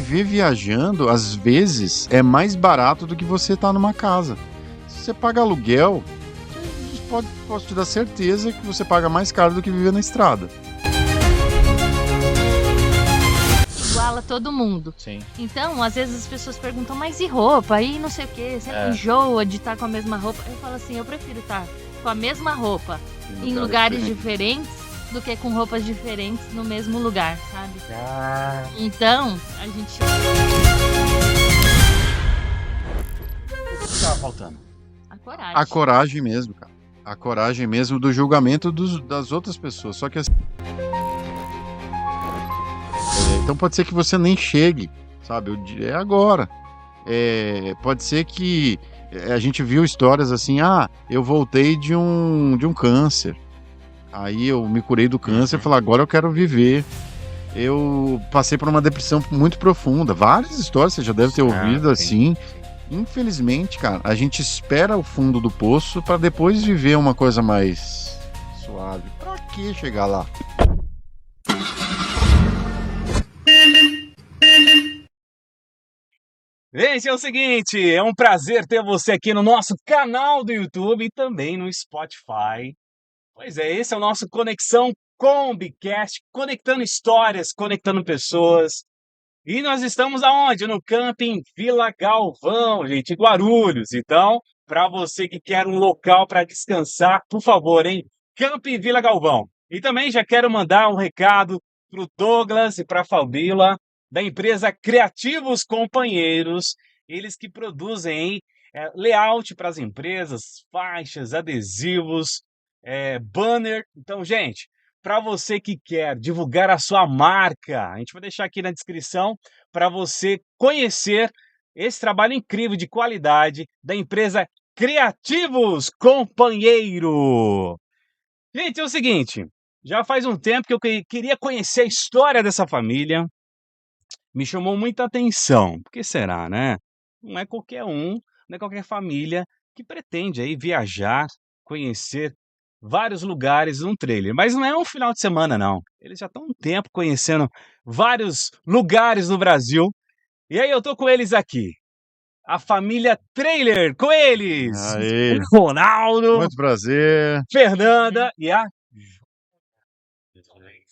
viver viajando, às vezes, é mais barato do que você estar numa casa. Se você paga aluguel, posso te dar certeza que você paga mais caro do que viver na estrada. Iguala todo mundo. Sim. Então, às vezes as pessoas perguntam, mas e roupa? E não sei o quê? Você não enjoa de estar com a mesma roupa? Eu falo assim, eu prefiro estar com a mesma roupa em lugares diferentes do que com roupas diferentes no mesmo lugar, sabe? Então, a gente... O que tava faltando? A coragem. A coragem mesmo, cara. A coragem mesmo do julgamento das outras pessoas. Só que assim... então pode ser que você nem chegue, sabe? É agora. Pode ser que a gente viu histórias assim, eu voltei de um câncer. Aí eu me curei do câncer e falei, agora eu quero viver. Eu passei por uma depressão muito profunda. Várias histórias você já deve ter ouvido assim. Infelizmente, cara, a gente espera o fundo do poço para depois viver uma coisa mais suave. Pra que chegar lá? Gente, é o seguinte, é um prazer ter você aqui no nosso canal do YouTube e também no Spotify. Pois é, esse é o nosso Conexão Combicast, conectando histórias, conectando pessoas. E nós estamos aonde? No Camping Vila Galvão, gente, Guarulhos. Então, para você que quer um local para descansar, por favor, hein? Camping Vila Galvão. E também já quero mandar um recado para o Douglas e para a Fabíola, da empresa Criativos Companheiros, eles que produzem layout para as empresas, faixas, adesivos, banner. Então, gente, para você que quer divulgar a sua marca, a gente vai deixar aqui na descrição para você conhecer esse trabalho incrível de qualidade da empresa Criativos Companheiro. Gente, é o seguinte, já faz um tempo que eu queria conhecer a história dessa família. Me chamou muita atenção. Por que será, né? Não é qualquer um, não é qualquer família que pretende aí viajar, conhecer vários lugares num trailer. Mas não é um final de semana, não. Eles já estão há um tempo conhecendo vários lugares no Brasil. E aí eu tô com eles aqui. A família Trailer, com eles! Aê. Ronaldo, Muito prazer. Fernanda e a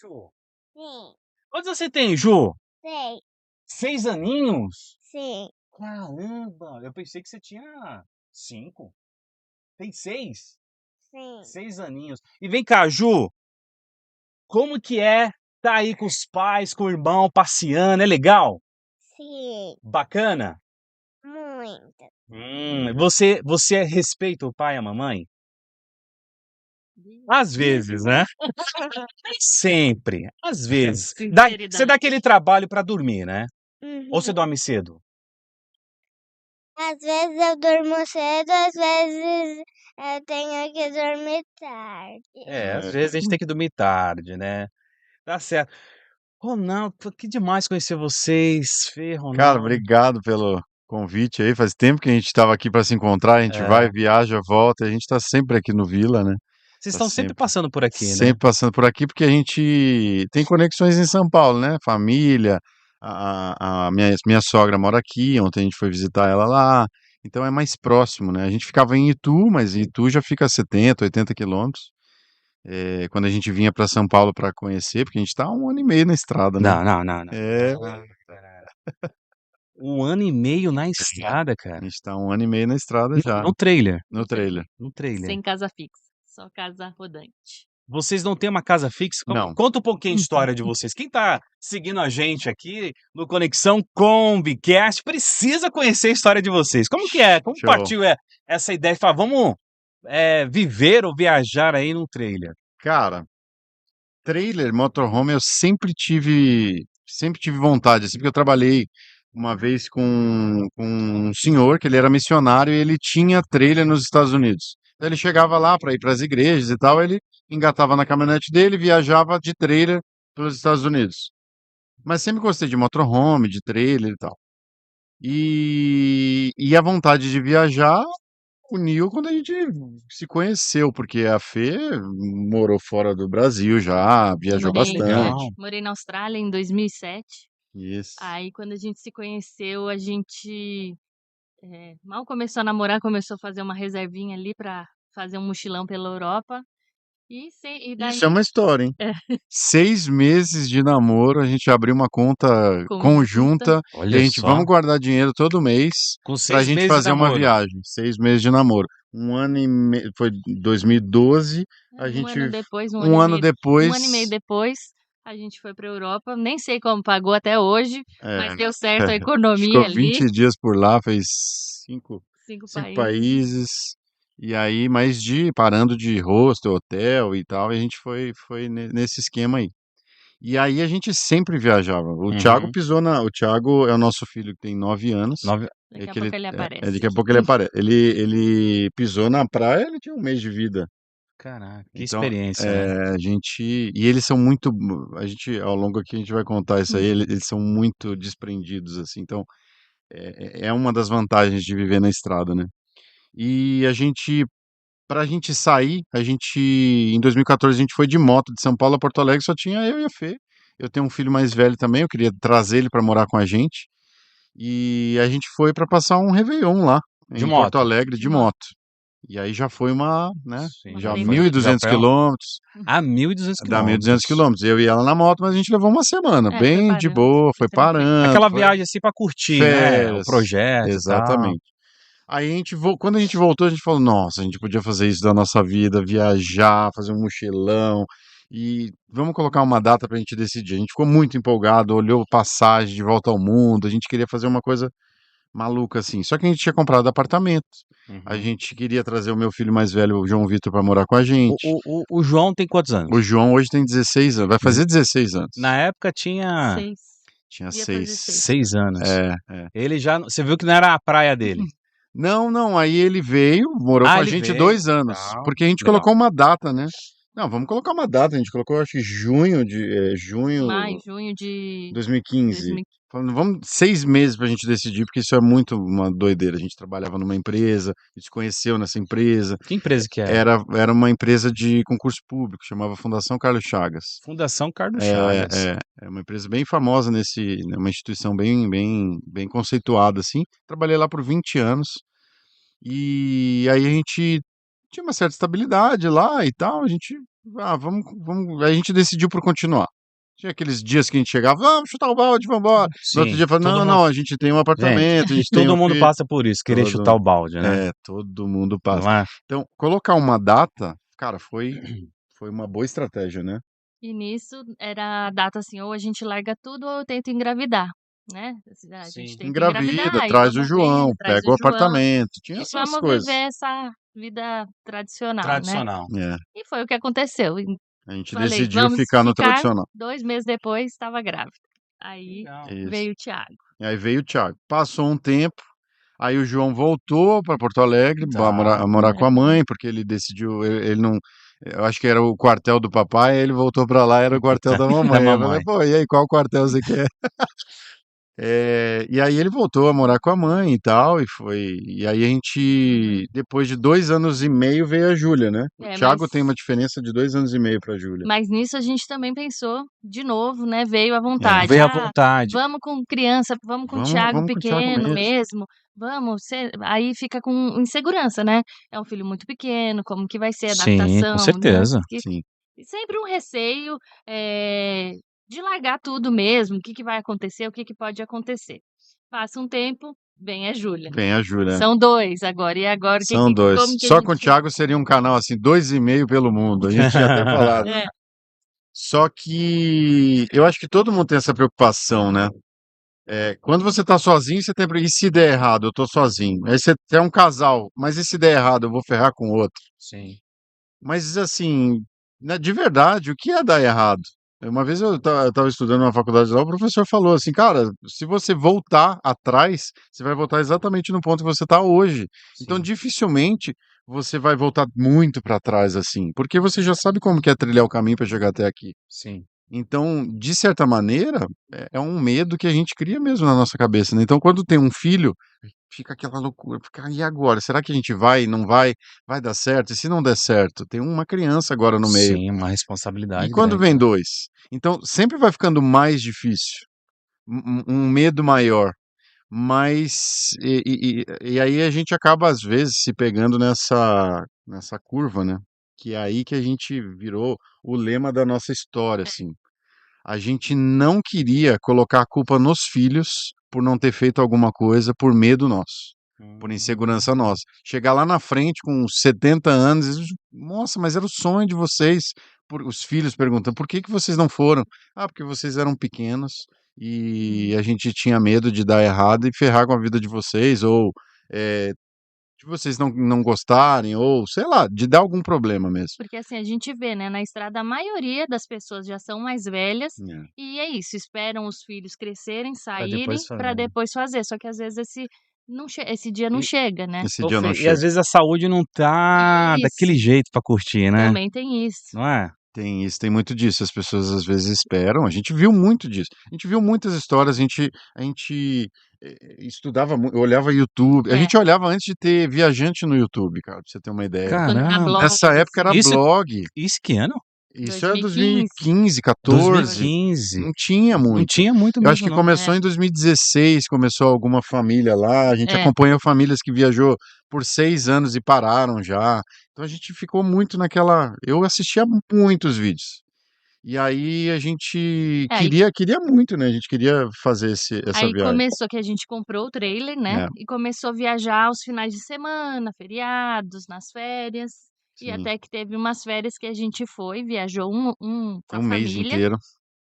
Ju. Sim, Quantos você tem, Ju? sei, 6 aninhos? sim, Caramba, eu pensei que você tinha 5. Tem 6? sim. 6 aninhos. E vem cá, Ju, como que é tá aí com os pais, com o irmão, passeando? É legal? Sim, Bacana? muito. Você respeita o pai e a mamãe? Às vezes, né? Nem sempre, às vezes. Você dá aquele trabalho pra dormir, né? Ou você Uhum. dorme cedo? Às vezes eu durmo cedo, às vezes eu tenho que dormir tarde. Às vezes a gente tem que dormir tarde, né? Tá certo. Ronaldo, pô, que demais conhecer vocês, Fê, Cara, Ronaldo. obrigado pelo convite aí. Faz tempo que a gente estava aqui para se encontrar. A gente vai, viaja, volta. A gente está sempre aqui no Vila, né? Vocês Tá estão sempre passando por aqui, né? sempre passando por aqui porque a gente tem conexões em São Paulo, né? Família, a minha sogra mora aqui. Ontem a gente foi visitar ela lá. Então é mais próximo, né? A gente ficava em Itu, mas Itu já fica a 70, 80 quilômetros. Quando a gente vinha para São Paulo para conhecer, porque a gente está 1 ano e meio na estrada, né? Não. É, 1 ano e meio na estrada, a cara. gente tá 1 ano e meio na estrada já, No trailer. no trailer. No trailer. Sem casa fixa, só casa rodante. Vocês não têm uma casa fixa? Não. Conta um pouquinho a história de vocês. Quem tá seguindo a gente aqui no Conexão Combicast precisa conhecer a história de vocês. Como que é? Como Show. partiu essa ideia de falar, vamos viver ou viajar aí num trailer? Cara, trailer, motorhome, eu sempre tive vontade, assim, porque eu trabalhei uma vez com um senhor que ele era missionário e ele tinha trailer nos Estados Unidos. Então ele chegava lá para ir para as igrejas e tal, ele engatava na caminhonete dele e viajava de trailer pelos Estados Unidos. Mas sempre gostei de motorhome, de trailer e tal. E a vontade de viajar uniu quando a gente se conheceu, porque a Fê morou fora do Brasil já, viajou Morei, bastante. morei na Austrália em 2007. Isso. Aí quando a gente se conheceu, a gente mal começou a namorar, começou a fazer uma reservinha ali pra fazer um mochilão pela Europa. E Isso daí é uma história, hein? é, 6 meses de namoro, a gente abriu uma conta conjunta. conjunta e a Olha gente só, vamos guardar dinheiro todo mês com pra 6 gente meses de fazer uma namoro. viagem. 6 meses de namoro. Um ano e meio, foi 2012, a Um gente, ano depois, um ano um ano e meio depois, depois, a gente foi pra Europa. Nem sei como pagou até hoje, mas é, deu certo a economia ficou ali. 20 dias por lá, fez 5, 5 5 países. países, e aí, mas parando de hostel, hotel e tal, e a gente foi nesse esquema aí. E aí a gente sempre viajava. O Thiago Uhum. o Thiago é o nosso filho que tem 9 anos. Daqui a pouco ele Daqui aparece. a pouco ele aparece. Ele pisou na praia, ele tinha 1 mês de vida. Caraca, que Então, experiência, né? a gente, e eles são muito, a gente, ao longo aqui a gente vai contar isso aí, eles são muito desprendidos, assim. Então, é uma das vantagens de viver na estrada, né? E pra gente sair, em 2014 a gente foi de moto de São Paulo a Porto Alegre, só tinha eu e a Fê. Eu tenho um filho mais velho também, eu queria trazer ele pra morar com a gente. E a gente foi pra passar um Réveillon lá, De em Porto moto. Alegre, De de moto. moto. E aí já foi né, Sim, Uma já foi. Já 1.200 aventura. foi quilômetros, 1.200 dá 1.200 quilômetros. quilômetros. Eu e ela na moto, mas a gente levou uma semana, Foi bem de parando, boa, foi foi tranquilo. parando, Aquela foi viagem assim pra curtir, né? O férias, projeto e tal. exatamente. Aí quando a gente voltou, a gente falou, nossa, a gente podia fazer isso da nossa vida, viajar, fazer um mochilão, e vamos colocar uma data pra gente decidir. A gente ficou muito empolgado, olhou passagem de volta ao mundo, a gente queria fazer uma coisa maluca assim. Só que a gente tinha comprado apartamento, a Uhum. gente queria trazer o meu filho mais velho, o João Vitor, pra morar com a O, gente. o, o, o João tem quantos anos? O João hoje tem 16 anos, vai fazer 16 anos. Na época tinha 6. Tinha Ia fazer 6. 6. 6 anos. É. Ele já. Você viu que não era a praia dele. Não, aí ele veio, morou com Ah, a ele gente veio. 2 anos, Tal. porque a gente Legal. colocou uma data, né? Não, vamos colocar uma data, a gente colocou, acho que Maio, junho junho de 2015. 2015. Falando, vamos 6 meses pra gente decidir, porque isso é muito uma doideira. A gente trabalhava numa empresa, a gente se conheceu nessa empresa. Que empresa que era? Era uma empresa de concurso público, chamava Fundação Carlos Chagas. Fundação Carlos É, Chagas. é uma empresa bem famosa né, uma instituição bem conceituada, assim. Trabalhei lá por 20 anos. E aí a gente tinha uma certa estabilidade lá e tal, a gente, a gente decidiu por continuar. Tinha aqueles dias que a gente chegava, vamos chutar o balde, vamos embora. No outro Sim, dia falava, todo não, mundo. não, a gente tem um Gente, apartamento, a gente tem todo um mundo filho, passa por isso, querer chutar todo, o balde, né? todo mundo passa. Não é? Então, colocar uma data, cara, foi uma boa estratégia, né? E nisso era a data assim, ou a gente larga tudo ou eu tento engravidar, né? Assim, a gente Sim. tenta Engravida, engravidar e traz o vamos João, vendo, traz pega o o João apartamento, tinha e essas vamos coisas. viver essa vida tradicional, né? Tradicional. É, E foi o que aconteceu. E a gente falei, decidiu vamos ficar no ficar. tradicional. 2 meses depois estava grávida. Aí Legal. Isso. veio o Thiago. E aí veio o Thiago. Passou um tempo, aí o João voltou para Porto Alegre, Tá. a morar com Morar a com a mãe, mãe. porque ele decidiu, ele não, eu acho que era o quartel do papai, aí ele voltou para lá, era o quartel da Da mamãe. Eu falei, mamãe. pô, e aí, qual quartel você quer? E aí ele voltou a morar com a mãe e tal, e aí a gente, depois de 2 anos e meio, veio a Júlia, né? O É, Thiago tem uma diferença de 2 anos e meio para a Júlia. mas nisso a gente também pensou de novo, né? Veio à É, vontade. Veio à Ah, vontade. vamos com criança, vamos com o Thiago vamos com o Thiago pequeno mesmo. mesmo. Vamos, aí fica com insegurança, né? É um filho muito pequeno, como que vai ser a Sim, com adaptação, né? certeza. Sim, E sempre um receio de largar tudo mesmo, o que que vai acontecer, o que que pode acontecer. Passa um tempo, vem a Júlia. vem a Júlia. São 2 agora, e agora São 2. como que a Só com o gente... Thiago seria um canal assim, 2,5 pelo mundo. A gente tinha até falado. É, Só que eu acho que todo mundo tem essa preocupação, né? Quando você tá sozinho, você tem. E se der errado, eu tô sozinho. Aí você é um casal, mas e se der errado, eu vou ferrar com o outro. Sim. Mas assim, né, de verdade, o que é dar errado? Uma vez eu tava estudando na faculdade lá, o professor falou assim, cara, se você voltar atrás, você vai voltar exatamente no ponto que você está hoje. Então, Sim. dificilmente você vai voltar muito para trás assim, porque você já sabe como que é trilhar o caminho para chegar até aqui. Sim. Então, de certa maneira, é um medo que a gente cria mesmo na nossa cabeça, né? Então, quando tem um filho, fica aquela loucura, fica, e agora? Será que a gente vai, não vai? Vai dar certo? E se não der certo? Tem uma criança agora no meio. Sim, uma E responsabilidade quando grande, vem né? 2? Então, sempre vai ficando mais difícil. um medo maior. Mas, e aí a gente acaba, às vezes, se pegando nessa curva, né? Que é aí que a gente virou o lema da nossa história, assim. A gente não queria colocar a culpa nos filhos por não ter feito alguma coisa por medo nosso, por insegurança nossa. Chegar lá na frente com 70 anos, e, nossa, mas era o sonho de vocês. Os filhos perguntando, por que que vocês não foram? Ah, porque vocês eram pequenos e a gente tinha medo de dar errado e ferrar com a vida de vocês, ou de vocês não gostarem, ou sei lá, de dar algum problema mesmo. Porque assim, a gente vê, né, na estrada a maioria das pessoas já são mais velhas É. e é isso, esperam os filhos crescerem, Pra saírem depois para fazer. depois fazer. Só que às vezes esse dia não E- chega, né? Esse Ô, dia não Fê, e chega. às vezes a saúde não tá daquele Isso. jeito pra curtir, né? Também tem isso. Não é? Tem isso, tem muito disso. As pessoas às vezes esperam. A gente viu muito disso. A gente viu muitas histórias. A gente estudava, eu olhava YouTube. A É. gente olhava antes de ter viajante no YouTube, cara, pra você ter uma ideia. Quando era Caramba. blog, Nessa época era Isso- blog. Isso que ano? Isso era 2015. 2015, 14. 2015. Não tinha Não muito. tinha muito Eu mesmo, acho que não. começou em 2016, começou alguma família lá. A gente É. acompanhou famílias que viajou por 6 anos e pararam já. Então a gente ficou muito naquela. Eu assistia muitos vídeos. E aí a gente É, aí- queria muito, né? A gente queria fazer essa Aí viagem. começou que a gente comprou o trailer, né? É. E começou a viajar aos finais de semana, feriados, nas férias. E Sim. até que teve umas férias que a gente viajou com Foi a um mês família. inteiro.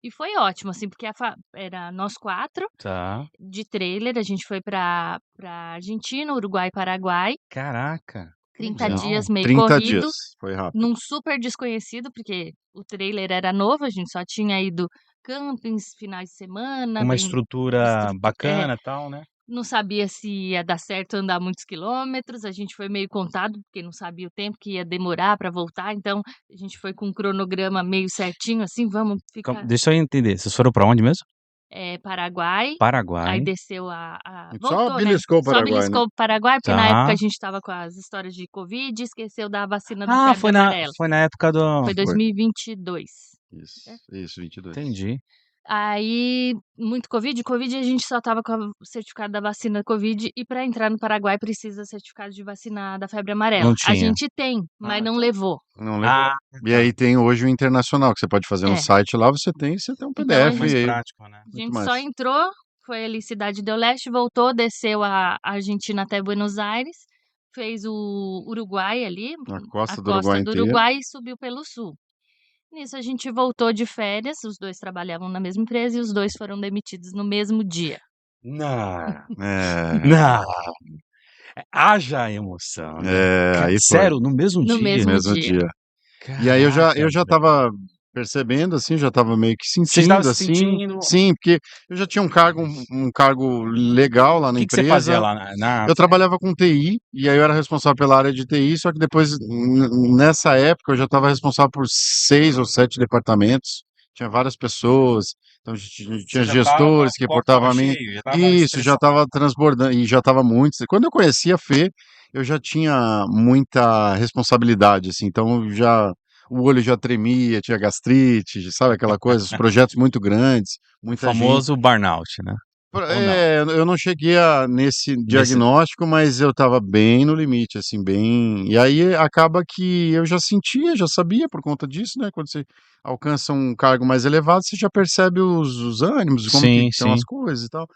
E foi ótimo, assim, porque era nós 4 Tá. de trailer. A gente foi pra Argentina, Uruguai e Paraguai. Caraca. 30 legal. dias meio 30 corrido, dias. Foi rápido. num super desconhecido, porque o trailer era novo, a gente só tinha ido campings, finais de semana, Uma bem estrutura bacana e tal, né? não sabia se ia dar certo andar muitos quilômetros, a gente foi meio contado, porque não sabia o tempo que ia demorar para voltar, então a gente foi com um cronograma meio certinho, assim, vamos ficar Deixa eu entender. Vocês foram pra onde mesmo? Paraguai, aí Paraguai. desceu A gente voltou, só né? beliscou o Só Paraguai, né? beliscou o Paraguai, porque na Tá. época a gente tava com as histórias de Covid, esqueceu da vacina do Ah, febre foi na, amarela. foi na época do. Foi 2022. Isso, 22. Entendi. Aí, muito Covid, a gente só tava com o certificado da vacina Covid e para entrar no Paraguai precisa certificado de vacina da febre amarela. Não A tinha. gente tem, mas não levou. Não lembro. Ah, E aí tem hoje o internacional, que você pode fazer no É. site lá, você tem um Então, PDF mais aí. prático, né? A Muito gente mais. só entrou, foi ali Cidade do Leste, voltou, desceu a Argentina até Buenos Aires, fez o Uruguai ali, A a costa do costa Uruguai do inteira. Uruguai e subiu pelo sul. Nisso a gente voltou de férias, os dois trabalhavam na mesma empresa e os dois foram demitidos no mesmo dia. Não. É, Não. Haja emoção, né? aí foi. Sério, no mesmo No dia? mesmo No mesmo dia. dia. E aí eu já Caraca, tava percebendo, assim, já tava meio que Você estava sentindo, se assim. sentindo. Sim, porque eu já tinha um cargo legal lá O na que você fazia empresa. lá na. Eu trabalhava com TI, e aí eu era responsável pela área de TI, só que depois, nessa época, eu já estava responsável por 6 ou 7 departamentos, tinha várias pessoas, então tinha gestores que reportavam a mim. Isso, já estava transbordando, e já estava muito. Quando eu conheci a Fê, eu já tinha muita responsabilidade, assim, então o olho já tremia, tinha gastrite, sabe aquela coisa, os projetos muito grandes, O muita gente. famoso burnout, né? Ou não? Eu não cheguei nesse diagnóstico, mas eu estava bem no limite, assim, bem. E aí acaba que eu já sentia, já sabia por conta disso, né? Quando você alcança um cargo mais elevado, você já percebe os ânimos, como que Sim, estão as sim. coisas e tal.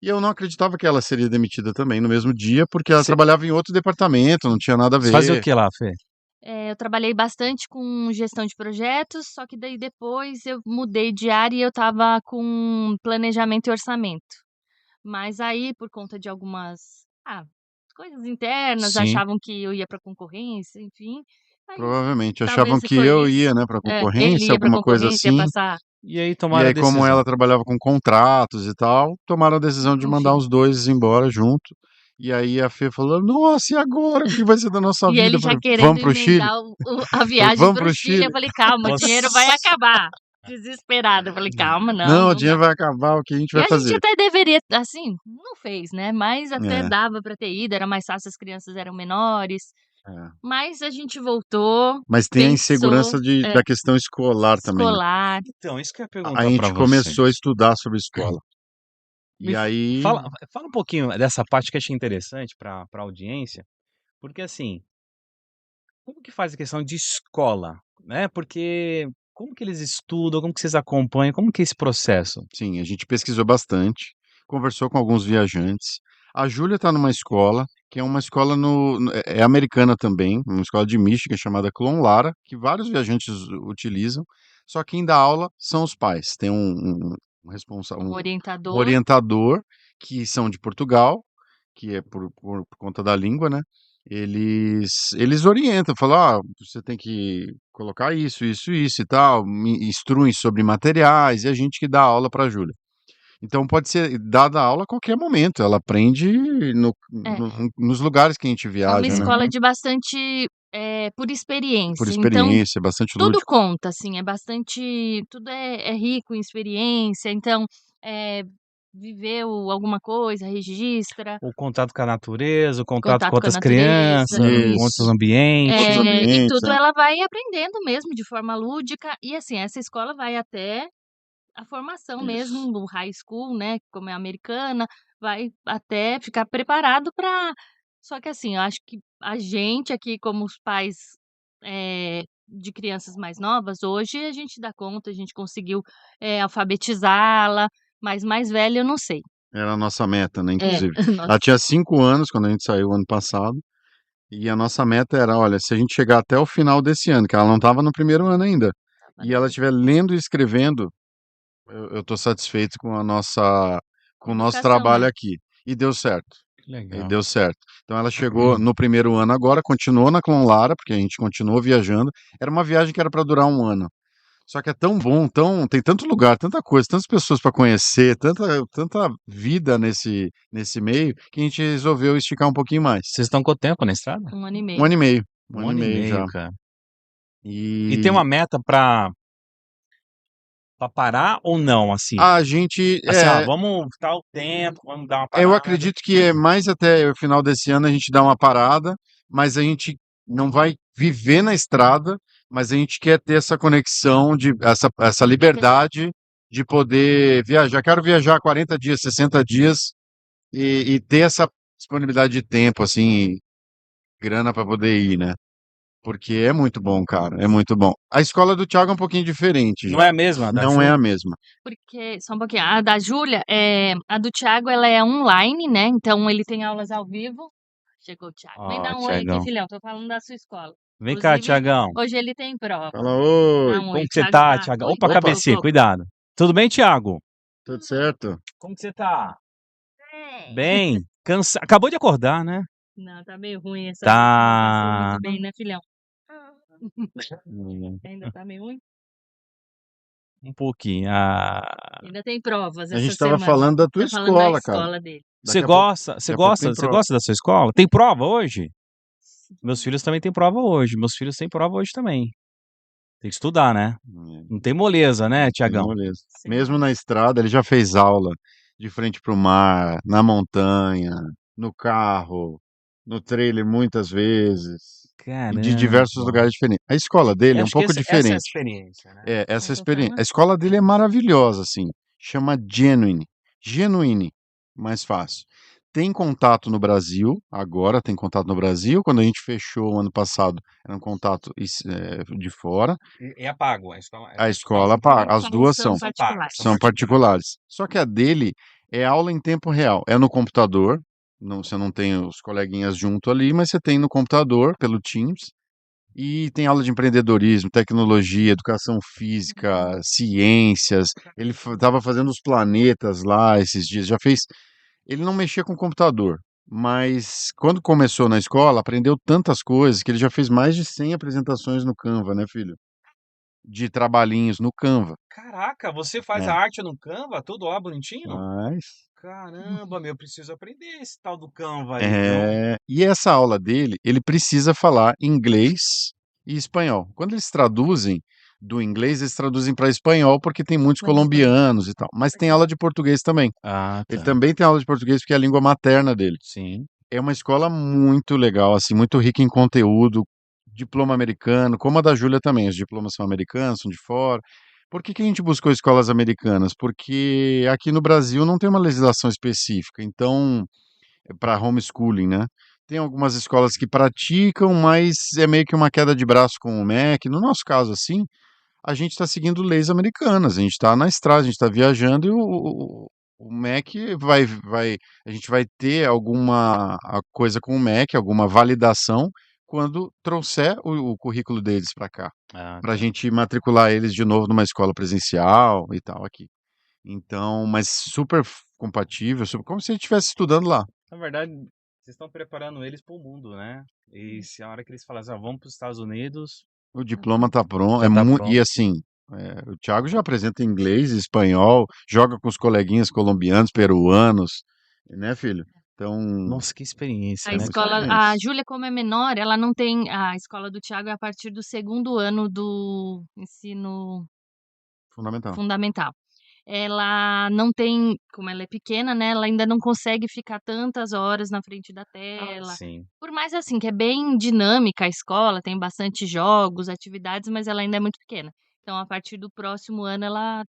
E eu não acreditava que ela seria demitida também no mesmo dia, porque ela Você- trabalhava em outro departamento, não tinha nada a Você fazia o ver. que lá, Fê? Eu trabalhei bastante com gestão de projetos, só que daí depois eu mudei de área e eu estava com planejamento e orçamento. Mas aí, por conta de algumas coisas internas, Sim. achavam que eu ia para concorrência, enfim. Aí, Provavelmente talvez achavam se que foi eu isso. ia, né, para Ele concorrência, ia para alguma coisa concorrência, ia assim. passar. E aí E tomaram a aí, como decisão. ela trabalhava com contratos e tal, tomaram a decisão de mandar Enfim. os dois embora junto. E aí a Fê falou: Nossa, e agora? O que vai ser da nossa E vida? ele Eu já falei, querendo vamos pro Chile? emendar a viagem Vamos pro pro Chile. Chile? Eu falei, calma, o Nossa. dinheiro vai acabar. Desesperada. Eu falei, calma, Não, não o dá. dinheiro vai acabar, o que a gente E vai a gente fazer? até deveria, assim, não fez, né? Mas até É, dava pra ter ido, era mais fácil, as crianças eram menores. é. Mas a gente voltou, Mas tem a pensou, insegurança da questão escolar também, né? escolar. Então, isso que eu ia A perguntar pra gente você. começou a estudar sobre escola. Me E aí, fala um pouquinho dessa parte que eu achei interessante para a audiência, porque assim, como que faz a questão de escola, né, porque como que eles estudam, como que vocês acompanham, como que é esse processo? sim, a gente pesquisou bastante, conversou com alguns viajantes. A Júlia está numa escola, que é uma escola é americana também, uma escola de Michigan chamada Clon Lara, que vários viajantes utilizam, só que quem dá aula são os pais. Tem um responsável, Um um orientador. orientador, que são de Portugal, que é por conta da língua, né? Eles orientam, falam, você tem que colocar isso e tal, me instruem sobre materiais, e a gente que dá aula para a Júlia. Então pode ser dada aula a qualquer momento, ela aprende É, nos lugares que a gente é uma viaja, né? escola de bastante, por Por experiência, então experiência, bastante tudo lúdico. conta, assim, é bastante tudo é rico em experiência, então, eh, viveu alguma coisa, registra, O contato com a natureza, o contato com contato com a outras natureza, crianças, com isso. outros Isso, outros ambientes. E ambientes, tudo ela vai aprendendo mesmo de forma lúdica e, assim, essa escola vai até a formação isso. mesmo do high school, né, como é americana, vai até ficar preparado para. Só que assim, eu acho que a gente aqui como os pais, de crianças mais novas, hoje a gente dá conta, a gente conseguiu, alfabetizá-la, mas mais velha eu não sei. Era a nossa meta, né, É, inclusive. Ela nossa, tinha 5 anos quando a gente saiu ano passado, e a nossa meta era, olha, se a gente chegar até o final desse ano, que ela não estava no primeiro ano ainda, estava e no ela pri estiver lendo e escrevendo, eu tô satisfeito com com o nosso educação, trabalho né. aqui. E deu certo. Que E legal. deu certo. Então ela chegou no primeiro ano agora, continuou na Clon Lara, porque a gente continuou viajando. Era uma viagem que era para durar um ano. Só que é tão bom, tem tanto lugar, tanta coisa, tantas pessoas para conhecer, tanta vida nesse meio, que a gente resolveu esticar um pouquinho mais. Vocês estão quanto tempo na estrada? 1 ano e Um meio. ano e meio. Um Um ano e ano e meio meio, já. cara. E tem E uma meta pra parar ou não, assim? a gente, Assim, vamos tal tempo, vamos dar uma eu parada. acredito que é mais até o final desse ano a gente dá uma parada, mas a gente não vai viver na estrada, mas a gente quer ter essa conexão, essa É que liberdade de poder viajar. Quero viajar 40 dias, 60 dias e ter essa disponibilidade de tempo, assim, grana para poder ir, né? Porque é muito bom, cara, é muito bom. A escola do Thiago é um pouquinho diferente Não já. é a mesma da Não é Ju? a mesma. Porque só um pouquinho, a da Júlia, a do Thiago ela é online, né, então ele tem aulas ao vivo. Chegou o Thiago. Vem Ó, dar um oi aqui, Tiagão. filhão, tô falando da sua escola. Vem cá, Inclusive, Tiagão. hoje ele tem prova. Fala, Dá oi. um Como oi, que você Thiago tá, tá Tiagão? oi, Opa, Opa, cabecinha, socorro. cuidado. Tudo bem, Thiago? tudo certo? Como que você tá? É. Bem? Acabou de acordar, né? Não, tá meio ruim essa voz, não tá assim Tá. muito bem, né, filhão? Hum, Ainda tá meio ruim? Um pouquinho. Ainda tem provas A gente essa estava semana. falando da tua Tá falando da escola, cara. escola dele. Você Daqui a pouco, gosta, você daqui a pouco gosta, tem você prova. gosta da sua escola? Tem prova hoje? Meus filhos também têm prova hoje. Meus filhos têm prova hoje também. Tem que estudar, né? Não tem moleza, né, Tem Tiagão? moleza. Sim. Mesmo na estrada, ele já fez aula de frente para o mar, na montanha, no carro, no trailer muitas vezes, e de diversos Caramba. lugares diferentes. A escola dele Eu é um acho que pouco essa é a diferente. experiência, né? É, Como essa que experiência. chama? A escola dele é maravilhosa, assim. Chama Genuine. Genuine, mais fácil. Tem contato no Brasil, agora tem contato no Brasil. Quando a gente fechou o ano passado, era um contato de fora. E é pago, a escola é A particular, escola são paga, pagas. as duas São são, São pagas, são particulares. são particulares. Só que a dele é aula em tempo real. É no computador, não, você não tem os coleguinhas junto ali, mas você tem no computador, pelo Teams, e tem aula de empreendedorismo, tecnologia, educação física, ciências. Ele estava fazendo os planetas lá esses dias, já fez. Ele não mexia com computador, mas quando começou na escola, aprendeu tantas coisas que ele já fez mais de 100 apresentações no Canva, né, filho? De trabalhinhos no Canva. Caraca, você faz a É. arte no Canva, tudo lá bonitinho? Mas, Caramba, meu, eu preciso aprender esse tal do Canva aí, viu? e essa aula dele, ele precisa falar inglês e espanhol. Quando eles traduzem do inglês, eles traduzem para espanhol porque tem muitos colombianos e tal. Mas tem aula de português também. Ah, Ele tá. também tem aula de português porque é a língua materna dele. Sim. É uma escola muito legal, assim, muito rica em conteúdo, diploma americano, como a da Júlia também. Os diplomas são americanos, são de fora. Por que que a gente buscou escolas americanas? Porque aqui no Brasil não tem uma legislação específica, então, para homeschooling, né. Tem algumas escolas que praticam, mas é meio que uma queda de braço com o MEC. No nosso caso, assim, a gente está seguindo leis americanas, a gente está na estrada, a gente está viajando e o MEC vai a gente vai ter alguma coisa com o MEC, alguma validação, quando trouxer o currículo deles para cá, Ah, para a tá. gente matricular eles de novo numa escola presencial e tal aqui. Então, mas super compatível, super como se ele estivesse estudando lá. Na verdade, vocês estão preparando eles para o mundo, né? E se a hora que eles falarem assim, vamos para os Estados Unidos, O diploma tá pronto, já tá e pronto. assim, o Thiago já apresenta inglês, espanhol, joga com os coleguinhas colombianos, peruanos, né, filho? Então, Nossa, que experiência, A né, são escola, cara? a experiências. Júlia, como é menor, ela não tem. A escola do Thiago é a partir do segundo ano do ensino Fundamental. fundamental. Ela não tem, como ela é pequena, né? Ela ainda não consegue ficar tantas horas na frente da Ah, tela. sim. Por mais assim, que é bem dinâmica a escola, tem bastante jogos, atividades, mas ela ainda é muito pequena. Então, a partir do próximo ano, ela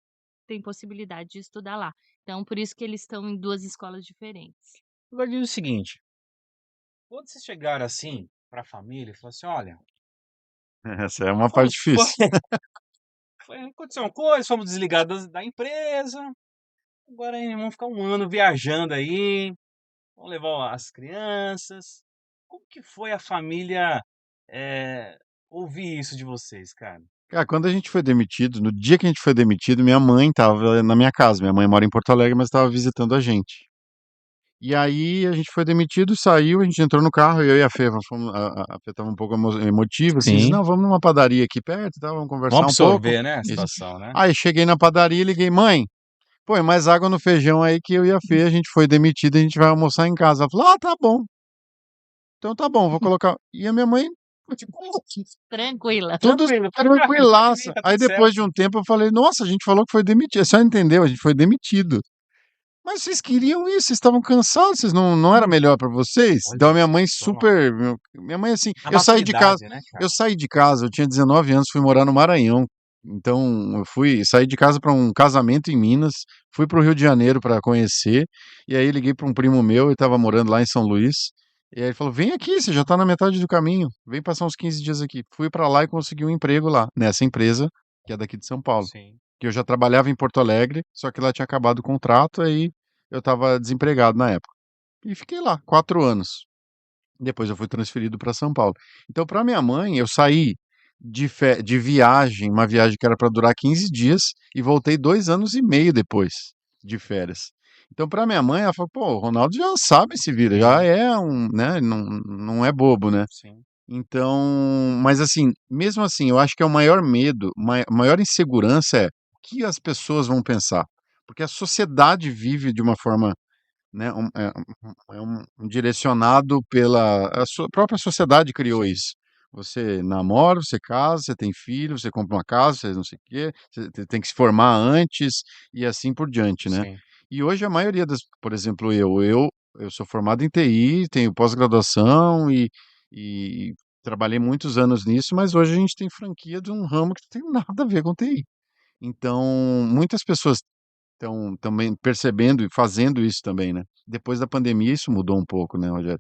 tem possibilidade de estudar lá. Então, por isso que eles estão em 2 escolas diferentes. Agora diz o seguinte, quando vocês chegaram assim para a família e falaram assim, olha, Essa é uma parte foi, difícil. aconteceu uma coisa, fomos desligados da empresa, agora hein, vamos ficar um ano viajando aí, vamos levar as crianças. Como que foi a família ouvir isso de vocês, cara? Cara, quando a gente foi demitido, no dia que a gente foi demitido, minha mãe estava na minha casa. Minha mãe mora em Porto Alegre, mas estava visitando a gente. E aí a gente foi demitido, saiu, a gente entrou no carro, eu e a Fê, fomos, a Fê estava um pouco emotiva, assim, disse, Sim. não, vamos numa padaria aqui perto, e tal, vamos Vamos conversar um pouco. absorver, né, a Isso. situação, né? Aí cheguei na padaria e liguei, mãe, põe mais água no feijão aí que eu e a Fê, a gente foi demitido, a gente vai almoçar em casa. Ela falou, ah, tá bom, então tá bom, vou colocar. E a minha mãe, tipo, Tranquila. tudo Tranquilo, tranquilaça. tá Aí tudo certo. depois de um tempo eu falei, nossa, a gente falou que foi demitido, você só entendeu, a gente foi demitido. Mas vocês queriam isso, vocês estavam cansados, vocês não era melhor pra vocês? Então a Olha minha mãe só, super, minha mãe assim, a maturidade, né, eu cara? saí de casa, eu tinha 19 anos, fui morar no Maranhão. Então eu saí de casa para um casamento em Minas, fui para o Rio de Janeiro para conhecer, e aí liguei para um primo meu, ele estava morando lá em São Luís, e aí ele falou: "Vem aqui, você já está na metade do caminho, vem passar uns 15 dias aqui". Fui para lá e consegui um emprego lá, nessa empresa, que é daqui de São Paulo, Sim. que eu já trabalhava em Porto Alegre, só que lá tinha acabado o contrato, aí eu estava desempregado na época. E fiquei lá 4 anos. Depois eu fui transferido para São Paulo. Então, para minha mãe, eu saí de viagem, uma viagem que era para durar 15 dias, e voltei 2 anos e meio depois de férias. Então, para minha mãe, ela falou: "Pô, o Ronaldo já sabe se vira, já Sim, é um, né, não é bobo, né". sim. Então, mas assim, mesmo assim, eu acho que é o maior medo, a maior insegurança é: o que as pessoas vão pensar? Porque a sociedade vive de uma forma, né, um direcionado pela a sua própria sociedade criou Sim, isso. Você namora, você casa, você tem filho, você compra uma casa, você não sei o quê, você tem que se formar antes e assim por diante, né. sim. E hoje a maioria das, por exemplo, eu sou formado em TI, tenho pós-graduação e trabalhei muitos anos nisso, mas hoje a gente tem franquia de um ramo que não tem nada a ver com TI. Então, muitas pessoas estão também percebendo e fazendo isso também, né. Depois da pandemia isso mudou um pouco, né, Rogério.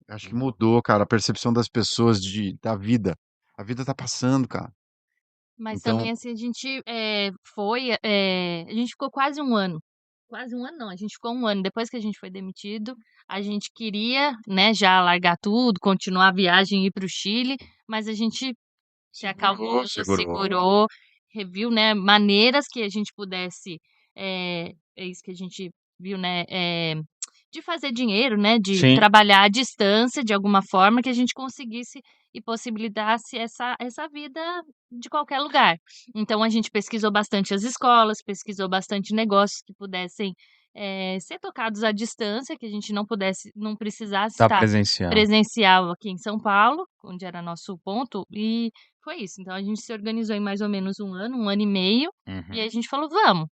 Acho que Uhum. mudou, cara, a percepção das pessoas da vida. A vida tá passando, cara. Mas Então também, assim, a gente, a gente ficou quase um ano não, a gente ficou um ano. Depois que a gente foi demitido, a gente queria, né, já largar tudo, continuar a viagem e ir para o Chile, mas a gente se acalmou, segurou. segurou, reviu, né, maneiras que a gente pudesse, é isso que a gente viu, né, de fazer dinheiro, né, de Sim, trabalhar à distância de alguma forma que a gente conseguisse e possibilitasse essa vida de qualquer lugar. Então a gente pesquisou bastante as escolas, pesquisou bastante negócios que pudessem, ser tocados à distância, que a gente não precisasse tá estar presencial. presencial aqui em São Paulo, onde era nosso ponto, e foi isso. Então a gente se organizou em mais ou menos um ano e meio, e aí Uhum. a gente falou: "Vamos".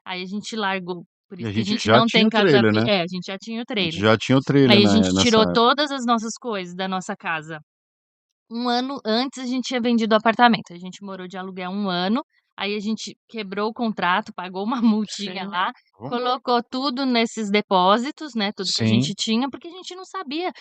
Aí a gente largou, por E isso a que a gente gente já não tinha tem o trailer, né. a gente já tinha o A gente trailer. já tinha o trailer Aí a gente nessa tirou época. todas as nossas coisas da nossa casa. Um ano antes a gente tinha vendido o apartamento, a gente morou de aluguel um ano, Aí a gente quebrou o contrato, pagou uma multinha Sim. lá, Vamos colocou tudo nesses depósitos, né, tudo que a Sim. gente tinha, porque a gente não sabia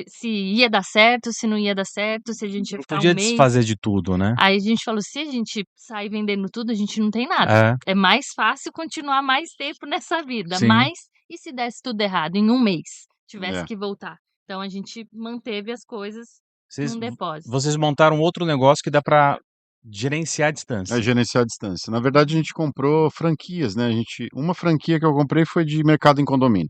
se ia dar certo, se não ia dar certo, se a gente ia Não ficar podia um mês. desfazer de tudo, né? Aí a gente falou: "Se a gente sair vendendo tudo, a gente não tem nada. É, É mais fácil continuar mais tempo nessa vida, sim. mas e se desse tudo errado em um mês, tivesse É. que voltar?". Então a gente manteve as coisas Vocês num depósito. vocês montaram outro negócio que dá pra gerenciar a É distância. gerenciar a distância. Na verdade, a gente comprou franquias, né? Uma franquia que eu comprei foi de mercado em condomínio.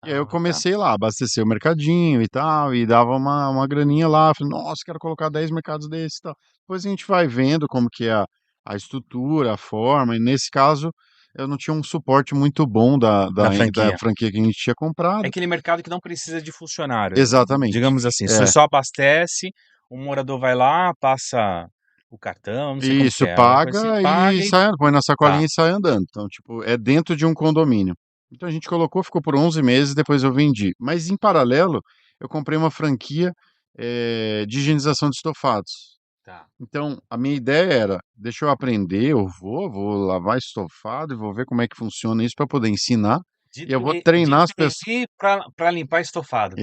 E aí eu Ah, tá. comecei lá, a abastecer o mercadinho e tal, e dava uma graninha lá. Falei, nossa, quero colocar 10 mercados desses e tal. Depois a gente vai vendo como que é a estrutura, a forma. E nesse caso, eu não tinha um suporte muito bom Da da franquia. franquia que a gente tinha É comprado. aquele mercado que não precisa de funcionário, Exatamente. digamos assim, você É. só abastece, o morador vai lá, passa o cartão, não sei como que Isso, é, alguma coisa assim, paga e paga e sai, põe na tá, sacolinha e sai andando. Então, tipo, é dentro de um condomínio. Então a gente colocou, ficou por 11 meses, depois eu vendi. Mas em paralelo, eu comprei uma franquia, de higienização de estofados. tá. Então, a minha ideia era: deixa eu aprender, eu vou lavar estofado e vou ver como é que funciona isso para poder ensinar, e eu vou De treinar as pessoas. trainees pra limpar estofado.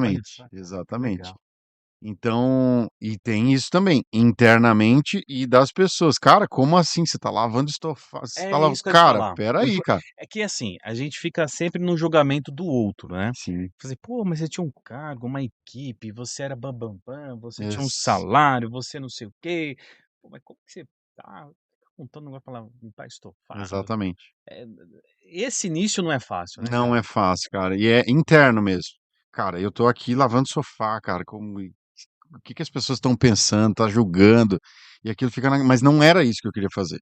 Olha Exatamente, só, que exatamente. legal. Então, e tem isso também, internamente e das pessoas. "Cara, como assim? Você tá lavando estofado?" Você É tá lavando. isso que eu ia te Cara, falar. espera aí, cara. É que assim, a gente fica sempre no julgamento do outro, né. Sim, Fazer: "Pô, mas você tinha um cargo, uma equipe, você era bam-bam-bam, você tinha um ex salário, você não sei o quê. Pô, mas como que você tá contando um negócio pra limpar estofado?". exatamente. Eh, esse início não é fácil, né, Não cara? é fácil, cara, e é interno mesmo. Cara, eu tô aqui lavando sofá, cara, como o que que as pessoas estão pensando, tá julgando, e aquilo fica na, mas não era isso que eu queria fazer.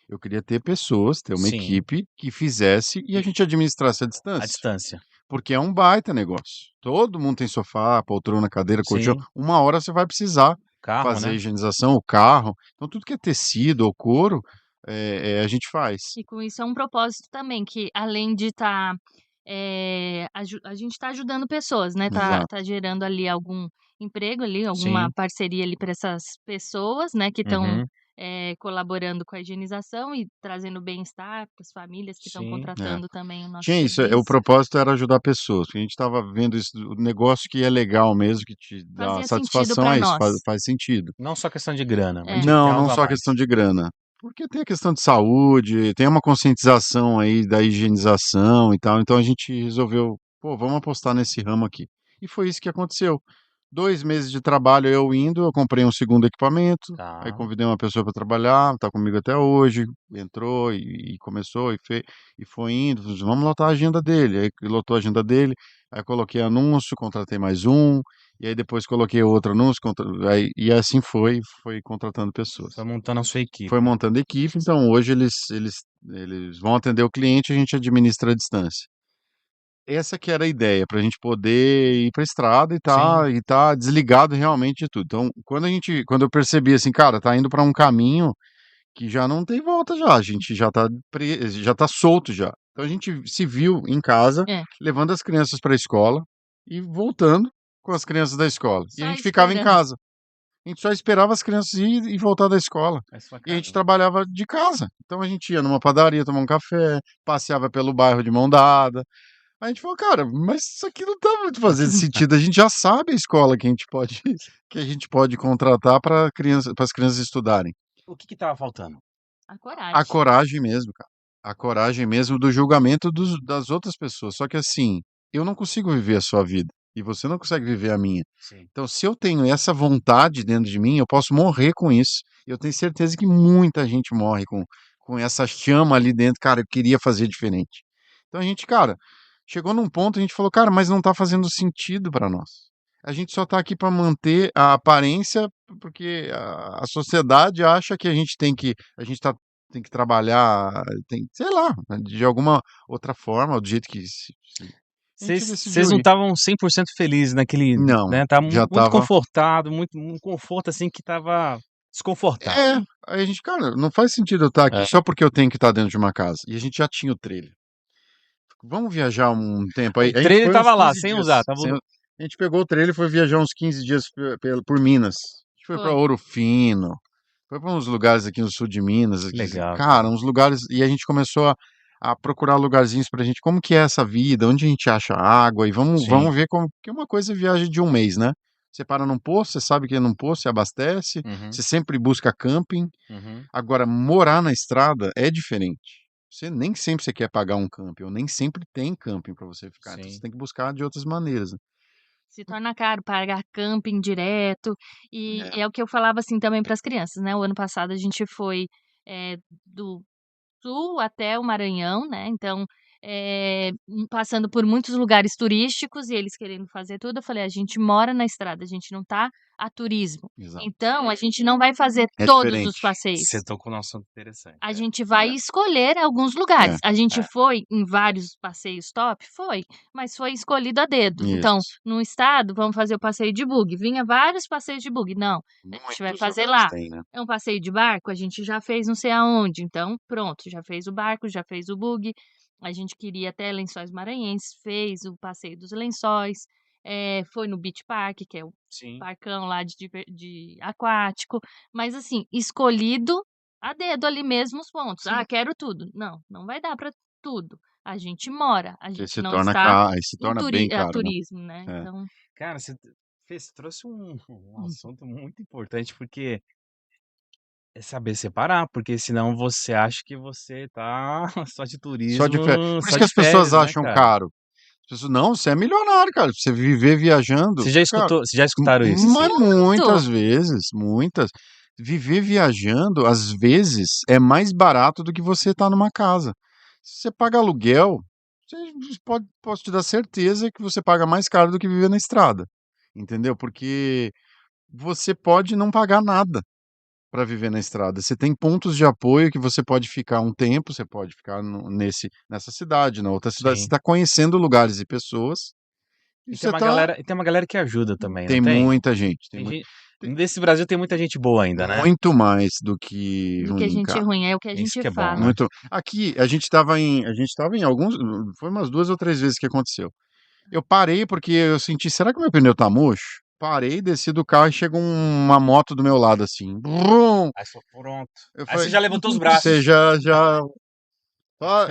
Eu queria ter pessoas, ter uma Sim, equipe que fizesse e a e gente administrasse a a distância. distância. Porque é um baita negócio. Todo mundo tem sofá, poltrona, cadeira, colchão. Sim, Uma hora você vai precisar carro, fazer a né. higienização, o carro. Então tudo que é tecido ou couro, a gente faz. E com isso é um propósito também, que além de estar, a gente está ajudando pessoas, né, tá Exato. gerando ali algum emprego ali, alguma Sim, parceria ali para essas pessoas, né, que estão, uhum, colaborando com a higienização e trazendo bem-estar para as famílias que estão sim. É. contratando também o nosso Tinha isso, o serviço. propósito era ajudar pessoas, porque a gente estava vendo isso, o negócio que é legal mesmo, que te dá Fazia sentido satisfação para é isso, nós. faz sentido. Não só questão de grana, mas É. tinha que ter Não, não algo a só a questão mais. de grana, porque tem a questão de saúde, tem uma conscientização aí da higienização e tal, então a gente resolveu: "Pô, vamos apostar nesse ramo aqui". E foi isso que aconteceu. 2 meses de trabalho eu indo, eu comprei um segundo equipamento, aí Tá. convidei uma pessoa para trabalhar, tá comigo até hoje, entrou e começou e foi indo, vamos lotar a agenda dele, aí lotou a agenda dele, aí coloquei anúncio, contratei mais um, e aí depois coloquei outro anúncio, aí e assim foi contratando Foi pessoas. montando a sua Foi equipe. montando equipe, então hoje eles vão atender o cliente, a gente administra a distância. Essa que era a ideia, para a gente poder ir pra estrada Sim, e tá desligado realmente de tudo. Então, quando eu percebi assim: "Cara, tá indo para um caminho que já não tem volta já, a gente já tá solto já". Então a gente se viu em casa, É, levando as crianças pra escola e voltando com as crianças da escola. E a só gente ficava em esperando. casa. A gente só esperava as crianças ir e voltar da escola. é sua E a gente casa. trabalhava de casa. Então a gente ia numa padaria tomar um café, passeava pelo bairro de mão dada. A gente falou: "Cara, mas isso aqui não tá muito fazendo sentido, a gente já sabe a escola que a gente pode que a gente pode contratar para as crianças estudarem". O que que estava faltando? A A coragem. coragem mesmo, cara. A coragem mesmo do julgamento das outras pessoas. Só que assim, eu não consigo viver a sua vida, e você não consegue viver a minha. Sim. Então, se eu tenho essa vontade dentro de mim, eu posso morrer com isso. Eu tenho certeza que muita gente morre com essa chama ali dentro: "Cara, eu queria fazer diferente". Então a gente, cara, chegou num ponto, a gente falou: "Cara, mas não tá fazendo sentido para nós. A gente só tá aqui para manter a aparência, porque a sociedade acha que a gente tem que trabalhar, tem sei lá, de alguma outra forma, do jeito que se a gente Vocês decidiu não ir". estavam 100% felizes naquele, Não, né, estava já muito estava. confortado, muito um conforto, assim, que estava desconfortável. É, aí a gente: "Cara, não faz sentido eu estar aqui É. só porque eu tenho que estar dentro de uma casa", e a gente já tinha o trailer. Vamos viajar um tempo aí, O a gente trailer foi uns estava lá, 15 sem usar, dias, estava sem, a gente pegou o trailer e foi viajar uns 15 dias por Minas. A gente foi para Foi. Ouro Fino, Foi para uns lugares aqui no sul de Minas, aqui, Legal, cara. cara, uns lugares, e a gente começou a procurar lugarzinhos pra gente, como que é essa vida, onde a gente acha água, e vamos Sim. ver como, que uma coisa é viagem de um mês, né? Você para num posto, você sabe que é num posto, você abastece, Uhum, você sempre busca camping. uhum. Agora, morar na estrada é diferente. Você nem sempre você quer pagar um camping, ou nem sempre tem camping para você ficar. Então você Sim. tem que buscar de outras maneiras, né? Se torna caro pagar camping direto, É, e é o que eu falava, assim, também para as crianças, né, o ano passado a gente foi, do sul até o Maranhão, né, então, passando por muitos lugares turísticos e eles querendo fazer tudo, eu falei: "A gente mora na estrada, a gente não tá a turismo, exato. então a gente não vai fazer É todos os diferente. Você passeios". tocou num assunto interessante. A gente vai escolher alguns lugares. É, A gente É, foi em vários passeios top? Foi, mas foi escolhido a dedo. Então, isso. num estado, vamos fazer o passeio de buggy. Vinha vários passeios de buggy. Não, a gente vai Muitos fazer lugares lá. tem, né? É um passeio de barco? A gente já fez não sei aonde. Então, pronto, já fez o barco, já fez o buggy. A gente queria até Lençóis Maranhenses, fez o passeio dos Lençóis, foi no Beach Park, que é o sim. parcão lá de aquático. Mas assim, escolhido a dedo ali mesmo os pontos. "Ah, Sim. quero tudo". Não, não vai dar para tudo. A gente mora, a Porque gente se não torna está caro, aí se em torna bem caro, né? turismo, né, É. então Cara, você trouxe um hum, assunto muito importante, porque é saber separar, porque senão você acha que você tá só de Só de turismo, férias. Por isso só que de as pessoas férias, né, acham cara? caro. As pessoas, não, você é milionário, cara. Você viver viajando, cara. Vocês já escutaram isso, Mas assim? muito. muitas vezes, muitas. Viver viajando, às vezes, é mais barato do que você estar numa casa. Se você paga aluguel, posso te dar certeza que você paga mais caro do que viver na estrada. Entendeu? Porque você pode não pagar nada para viver na estrada. Você tem pontos de apoio que você pode ficar um tempo, você pode ficar nessa cidade, na outra cidade. Você Sim. está conhecendo lugares e pessoas, e E tem você uma está. galera e tem uma galera que ajuda também, não Tem tem? muita gente, Tem gente tem nesse Brasil tem muita gente boa ainda, né? muito mais do que Do que a ruim, gente é cara. ruim, é o que a Isso gente que é bom, fala. né? Muito. Aqui, a gente estava em alguns, foi umas 2 ou 3 vezes que aconteceu. Eu parei porque eu senti: "Será que meu pneu tá murcho?". Parei, desci do carro e chegou uma moto do meu lado, assim, brum. Aí você pronto. Eu Aí você falei: já levantou os "Você braços. já ó,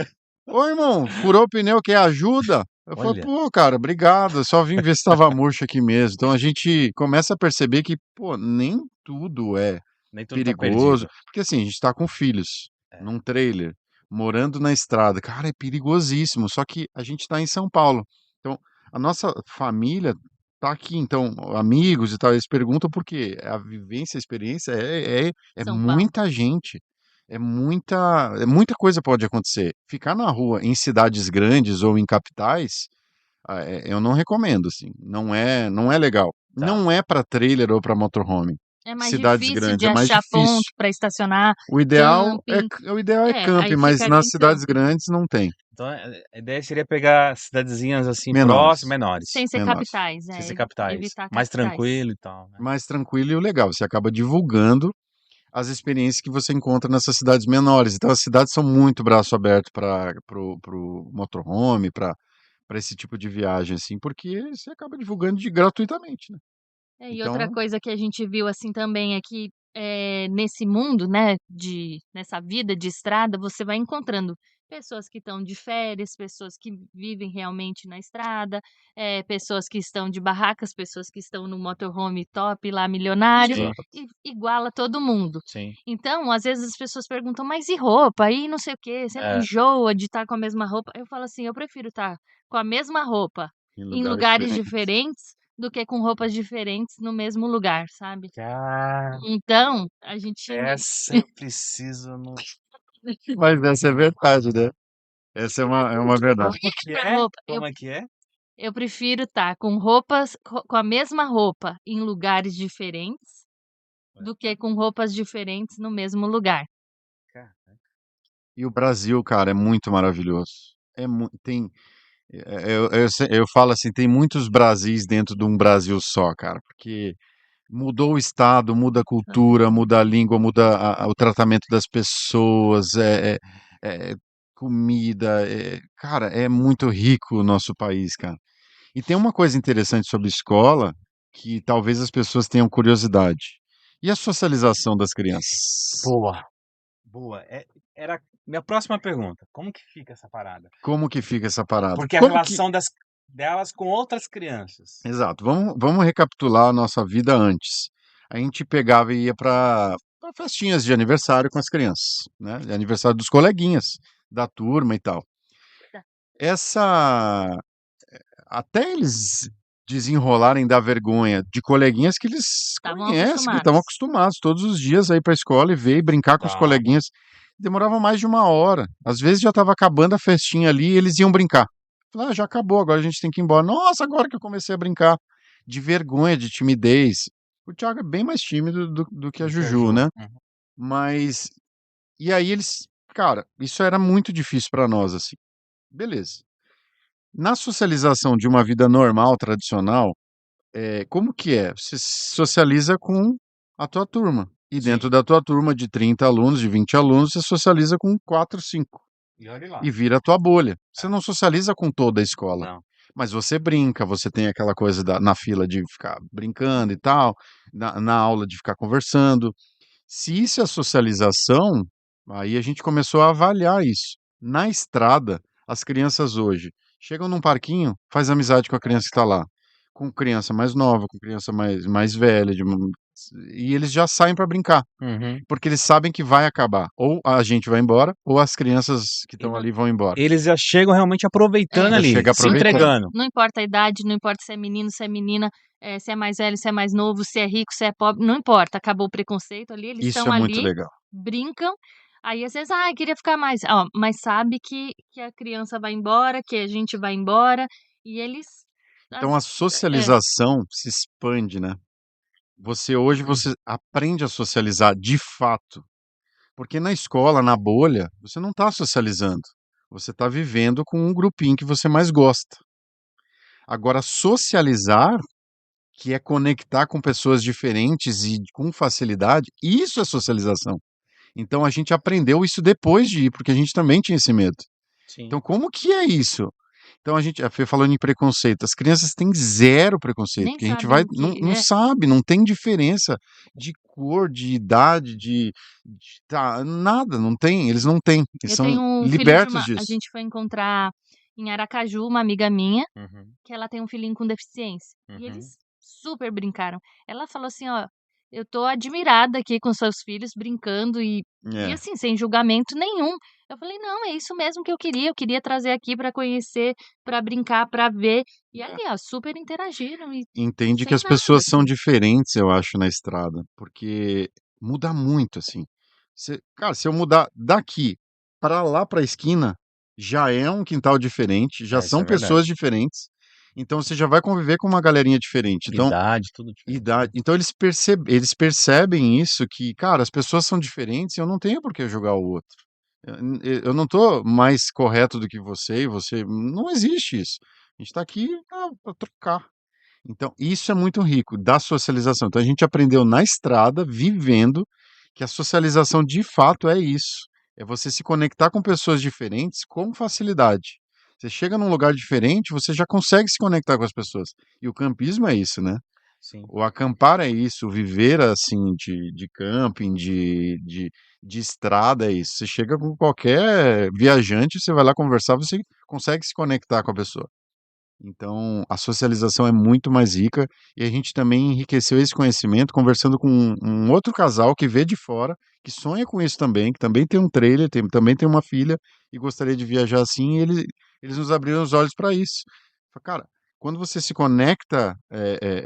ô irmão, furou o pneu, quer ajuda?". Eu falei: Olha, "Pô, cara, obrigado, eu só vim ver se estava murcho aqui mesmo". Então a gente começa a perceber que, pô, nem tudo é nem tudo tá perigoso, perdido. porque assim, a gente tá com filhos, É, num trailer, morando na estrada, cara, é perigosíssimo, só que a gente tá em São Paulo, então a nossa família tá aqui, então amigos e tal, eles perguntam por quê, a vivência, a experiência é São Paulo. muita gente, é muita coisa pode acontecer. Ficar na rua em cidades grandes ou em capitais, eu não recomendo, assim, não é legal. tá, Não é para trailer ou para motorhome. É mais Cidades difícil grandes de é mais achar ponto difícil. para estacionar, O ideal é camping. camping, Aí mas ficaria nas em cidades camping. grandes não tem. então a ideia seria pegar cidadezinhas, assim, próximas, Menores, menores, Sem ser menores. capitais, sem ser é, capitais, evitar mais capitais. tranquilo e tal, né. Mais tranquilo e o legal, você acaba divulgando as experiências que você encontra nessas cidades menores. Então as cidades são muito braço aberto para pro motorhome, para esse tipo de viagem, assim, porque você acaba divulgando gratuitamente, né. E outra Então coisa que a gente viu, assim, também é que, nesse mundo, né, nessa vida de estrada, você vai encontrando pessoas que estão de férias, pessoas que vivem realmente na estrada, pessoas que estão de barracas, pessoas que estão no motorhome top lá milionário, Sim, exato. e iguala todo mundo. sim. Então, às vezes as pessoas perguntam: "Mas e roupa? E não sei o quê, você não É, enjoa de estar com a mesma roupa?". Eu falo assim: "Eu prefiro estar com a mesma roupa Em em lugares lugares diferentes. diferentes do que com roupas diferentes no mesmo lugar, sabe". cara, Então, a gente essa eu preciso no Mas essa é verdade, né. Essa é uma como verdade. que pra é? roupa, Como é que é? eu prefiro estar com roupas com a mesma roupa em lugares diferentes, do que com roupas diferentes no mesmo lugar. Cara, E o Brasil, cara, é muito maravilhoso. Tem, eu falo assim, tem muitos Brasis dentro de um Brasil só, cara, porque mudou o estado, muda a cultura, Aham. muda a língua, muda o tratamento das pessoas, comida, cara, é muito rico o nosso país, cara. E tem uma coisa interessante sobre escola, que talvez as pessoas tenham curiosidade. E a socialização das crianças? Boa, boa. Era minha próxima pergunta. Como que fica essa parada? Como que fica essa parada? Porque a Como que... relação delas com outras crianças. Exato. Vamos recapitular a nossa vida antes. A gente pegava e ia para festinhas de aniversário com as crianças, né? De aniversário dos coleguinhas, da turma e tal. Tá. Essa até eles desenrolarem da vergonha de coleguinhas que eles Estavam conhecem, que estão acostumados. acostumados todos os dias a ir para a escola e ver e brincar com os Tá. coleguinhas. Demorava mais de 1 hora. Às vezes já estava acabando a festinha ali e eles iam brincar. Falei, já acabou, agora a gente tem que ir embora. Nossa, agora que eu comecei a brincar. De vergonha, de timidez. O Thiago é bem mais tímido do que a Do que a Juju, Ju. né? Uhum. Mas, e aí eles, cara, isso era muito difícil para nós, assim. Beleza. Na socialização de uma vida normal, tradicional, como que é? Você socializa com a tua turma. E Sim. dentro da tua turma de 30 alunos, de 20 alunos, você socializa com 4, 5. E olha lá. E vira a tua bolha. Você não socializa com toda a escola. Não. Mas você brinca, você tem aquela coisa na fila de ficar brincando e tal, na aula de ficar conversando. Se isso é socialização, aí a gente começou a avaliar isso. Na estrada, as crianças hoje chegam num parquinho, faz amizade com a criança que está lá. Com criança mais nova, com criança mais velha, e eles já saem para brincar, Uhum. porque eles sabem que vai acabar. Ou a gente vai embora, ou as crianças que estão ali vão embora. Eles já chegam realmente aproveitando Já ali, chega se aproveitando. entregando. Não importa a idade, não importa se é menino, se é menina, se é mais velho, se é mais novo, se é rico, se é pobre, não importa, acabou o preconceito ali, eles Isso estão é muito ali, legal. brincam, aí às vezes, queria ficar mais, mas sabe que a criança vai embora, que a gente vai embora, e eles... Então a as- socialização se expande, né? Hoje você aprende a socializar de fato. Porque na escola, na bolha, você não está socializando. Você está vivendo com um grupinho que você mais gosta. Agora, socializar, que é conectar com pessoas diferentes e com facilidade, isso é socialização. Então a gente aprendeu isso depois de ir, porque a gente também tinha esse medo. Sim. Então, como que é isso? Então a Fê falando em preconceito, as crianças têm zero preconceito, Nem que a gente sabem não sabe, não tem diferença de cor, de idade, nada, não tem, eles não têm, eles Eu são tenho um filho de libertos uma... A disso. gente foi encontrar em Aracaju uma amiga minha, Uhum. que ela tem um filhinho com deficiência. E Uhum. eles super brincaram. Ela falou assim, ó, eu tô admirada aqui com seus filhos brincando e É. assim, sem julgamento nenhum. Eu falei, não, é isso mesmo que eu queria trazer aqui pra conhecer, pra brincar, pra ver. E ali, ó, super interagiram e Entende que sem as nada, pessoas são assim. diferentes, eu acho, na estrada, porque muda muito, assim. Cara, se eu mudar daqui para lá para a esquina, já é um quintal diferente, já Isso são é verdade. pessoas diferentes, então você já vai conviver com uma galerinha diferente. Então, Idade, tudo diferente. idade. Então eles percebem isso, que, cara, as pessoas são diferentes e eu não tenho por que julgar o outro. Eu não tô mais correto do que você e você. Não existe isso. A gente tá aqui para trocar. Então, isso é muito rico da socialização. Então, a gente aprendeu na estrada, vivendo, que a socialização de fato é isso. É você se conectar com pessoas diferentes com facilidade. Você chega num lugar diferente, você já consegue se conectar com as pessoas. E o campismo é isso, né? Sim. O acampar é isso, o viver assim de camping, de estrada é isso. Você chega com qualquer viajante, você vai lá conversar, você consegue se conectar com a pessoa. Então, a socialização é muito mais rica e a gente também enriqueceu esse conhecimento conversando com um outro casal que vê de fora, que sonha com isso também, que também tem um trailer, também tem uma filha e gostaria de viajar assim, e eles nos abriram os olhos para isso. Falei, cara, quando você se conecta,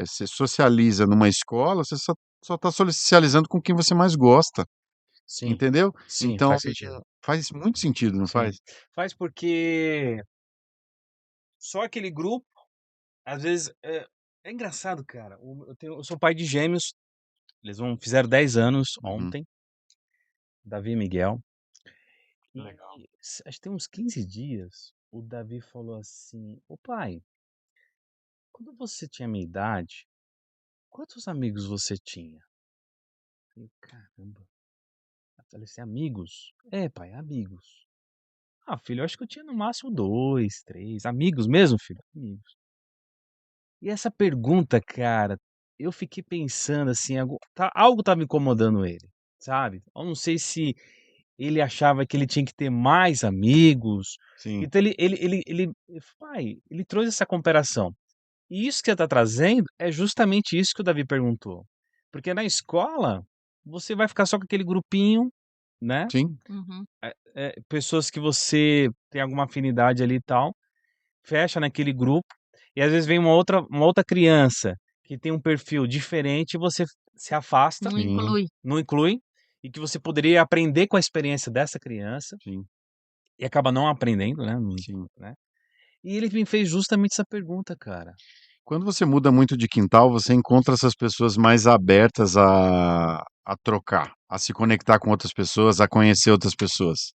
você socializa numa escola, você só está socializando com quem você mais gosta, Sim. entendeu? Sim, Então, faz sentido. faz muito sentido, não Sim. faz? Faz porque só aquele grupo, às vezes, é engraçado, cara. Eu sou pai de gêmeos, eles fizeram 10 anos Uhum. ontem, Davi e Miguel. E Legal. acho que tem uns 15 dias, o Davi falou assim: Ô pai, quando você tinha minha idade, quantos amigos você tinha? Eu, caramba. Eu falei assim, amigos? É, pai, amigos. Ah, filho, eu acho que eu tinha no máximo 2, 3. Amigos mesmo, filho? Amigos. E essa pergunta, cara, eu fiquei pensando assim, algo tava incomodando ele, sabe? Eu não sei se ele achava que ele tinha que ter mais amigos. Sim, Então ele trouxe essa comparação. E isso que você está trazendo é justamente isso que o Davi perguntou. Porque na escola, você vai ficar só com aquele grupinho, né? sim, Uhum. Pessoas que você tem alguma afinidade ali e tal, fecha naquele grupo, e às vezes vem uma outra criança que tem um perfil diferente e você se afasta, Não sim, inclui. não inclui, e que você poderia aprender com a experiência dessa criança sim, e acaba não aprendendo, né? sim. Né? E ele me fez justamente essa pergunta, cara. Quando você muda muito de quintal, você encontra essas pessoas mais abertas a trocar, a se conectar com outras pessoas, a conhecer outras pessoas.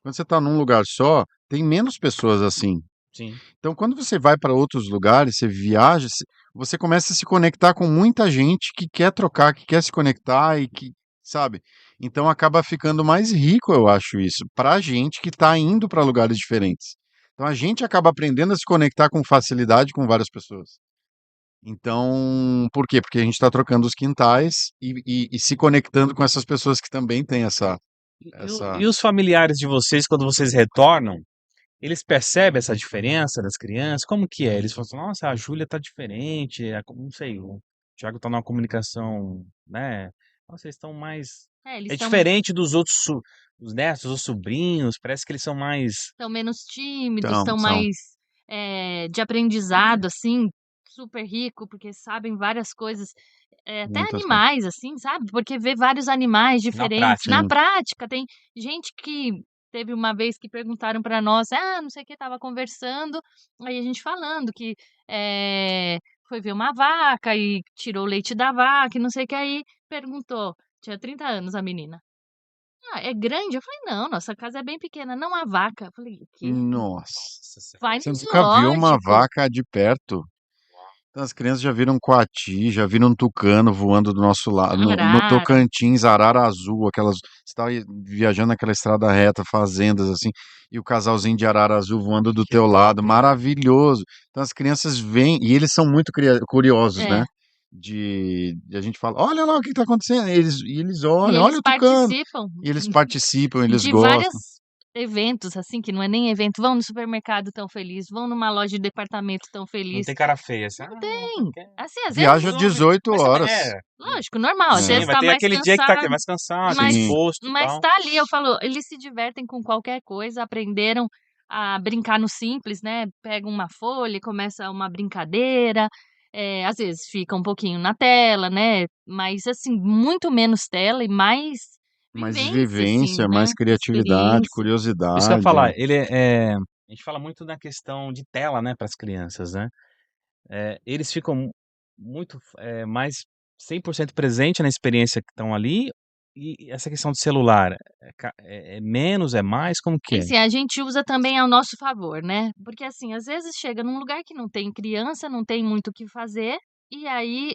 Quando você está num lugar só, tem menos pessoas assim. Sim. Então, quando você vai para outros lugares, você viaja, você começa a se conectar com muita gente que quer trocar, que quer se conectar e que, sabe? Então acaba ficando mais rico, eu acho isso, para a gente que está indo para lugares diferentes. Então a gente acaba aprendendo a se conectar com facilidade com várias pessoas. Então, por quê? Porque a gente está trocando os quintais e se conectando com essas pessoas que também têm essa. E os familiares de vocês, quando vocês retornam, eles percebem essa diferença das crianças? Como que é? Eles falam assim, nossa, a Júlia tá diferente, não sei, o Thiago tá numa comunicação, né? Nossa, eles estão mais... Eles É estão diferente dos outros, os netos, os sobrinhos, parece que eles são mais... menos tímidos, Então, estão são mais de aprendizado, assim, super rico, porque sabem várias coisas, até muitas coisas. animais, assim, sabe? Porque vê vários animais Na diferentes. prática. Na Sim, prática, tem gente que teve uma vez que perguntaram para nós, não sei o que, tava conversando, aí a gente falando que foi ver uma vaca e tirou o leite da vaca e não sei o que, aí perguntou, tinha 30 anos a menina. Ah, é grande? Eu falei: "Não, nossa casa é bem pequena". "Não, a vaca". Eu falei: "O quê? nossa. Nossa Senhora. Vai Você no nunca viu uma zoológico". vaca de perto? Então, as crianças já viram coati, já viram tucano voando do nosso lado, no Arara. Tocantins, arara azul, aquelas. Você estava viajando naquela estrada reta, fazendas assim, e o casalzinho de arara azul voando do Que teu top, lado, hein? maravilhoso. Então as crianças vêm, e eles são muito curiosos, né? É. De a gente fala, olha lá o que está acontecendo, e eles E olham, olha eles o tucano, participam e eles participam, eles de gostam. vários eventos, assim, que não é nem evento. Vão no supermercado tão feliz, vão numa loja de departamento tão Não feliz. tem cara feia, assim, Não não tem. quero. Assim, às Viaja vezes, 18 Mas também, horas. lógico, normal, às Né? sim, vezes vai tá ter mais aquele dia que tá cansado, mais cansado, Sim, disposto e mas tal. tá ali. Eu falo, eles se divertem com qualquer coisa, aprenderam a brincar no simples, né? Pegam uma folha e começa uma brincadeira. Às vezes fica um pouquinho na tela, né? Mas assim, muito menos tela e mais mais vivência, assim, vivência, né? mais criatividade, Experiência. Isso que eu ia curiosidade. falar, a gente fala muito da questão de tela, né, para as crianças, né? Eles ficam muito mais 100% presente na experiência que estão ali, e essa questão do celular, é menos, é mais, como que E é? assim, a gente usa também ao nosso favor, né? Porque assim, às vezes chega num lugar que não tem criança, não tem muito o que fazer, e aí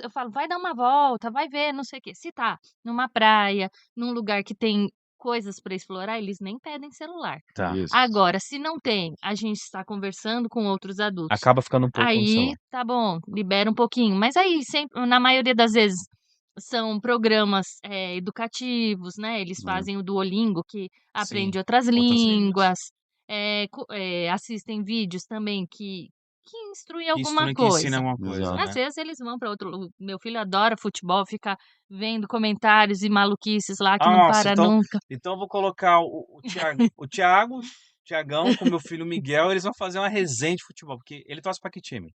eu falo, vai dar uma volta, vai ver, não sei o quê. Se tá numa praia, num lugar que tem coisas para explorar, eles nem pedem celular. Tá. Isso. Agora, se não tem, a gente está conversando com outros adultos. Acaba ficando um pouco no Aí, celular. tá bom, libera um pouquinho. Mas aí, sempre, na maioria das vezes, são programas educativos, né? Eles É. fazem o Duolingo, que Sim, aprende outras outras línguas. línguas, assistem vídeos também que instruem Que alguma instrui, que ensina coisa. alguma coisa, Exato. Às né. vezes eles vão para meu filho adora futebol, fica vendo comentários e maluquices lá que não Nossa, para nunca. então eu vou colocar o Thiagão com meu filho Miguel, eles vão fazer uma resenha de futebol, porque ele torce pra que time?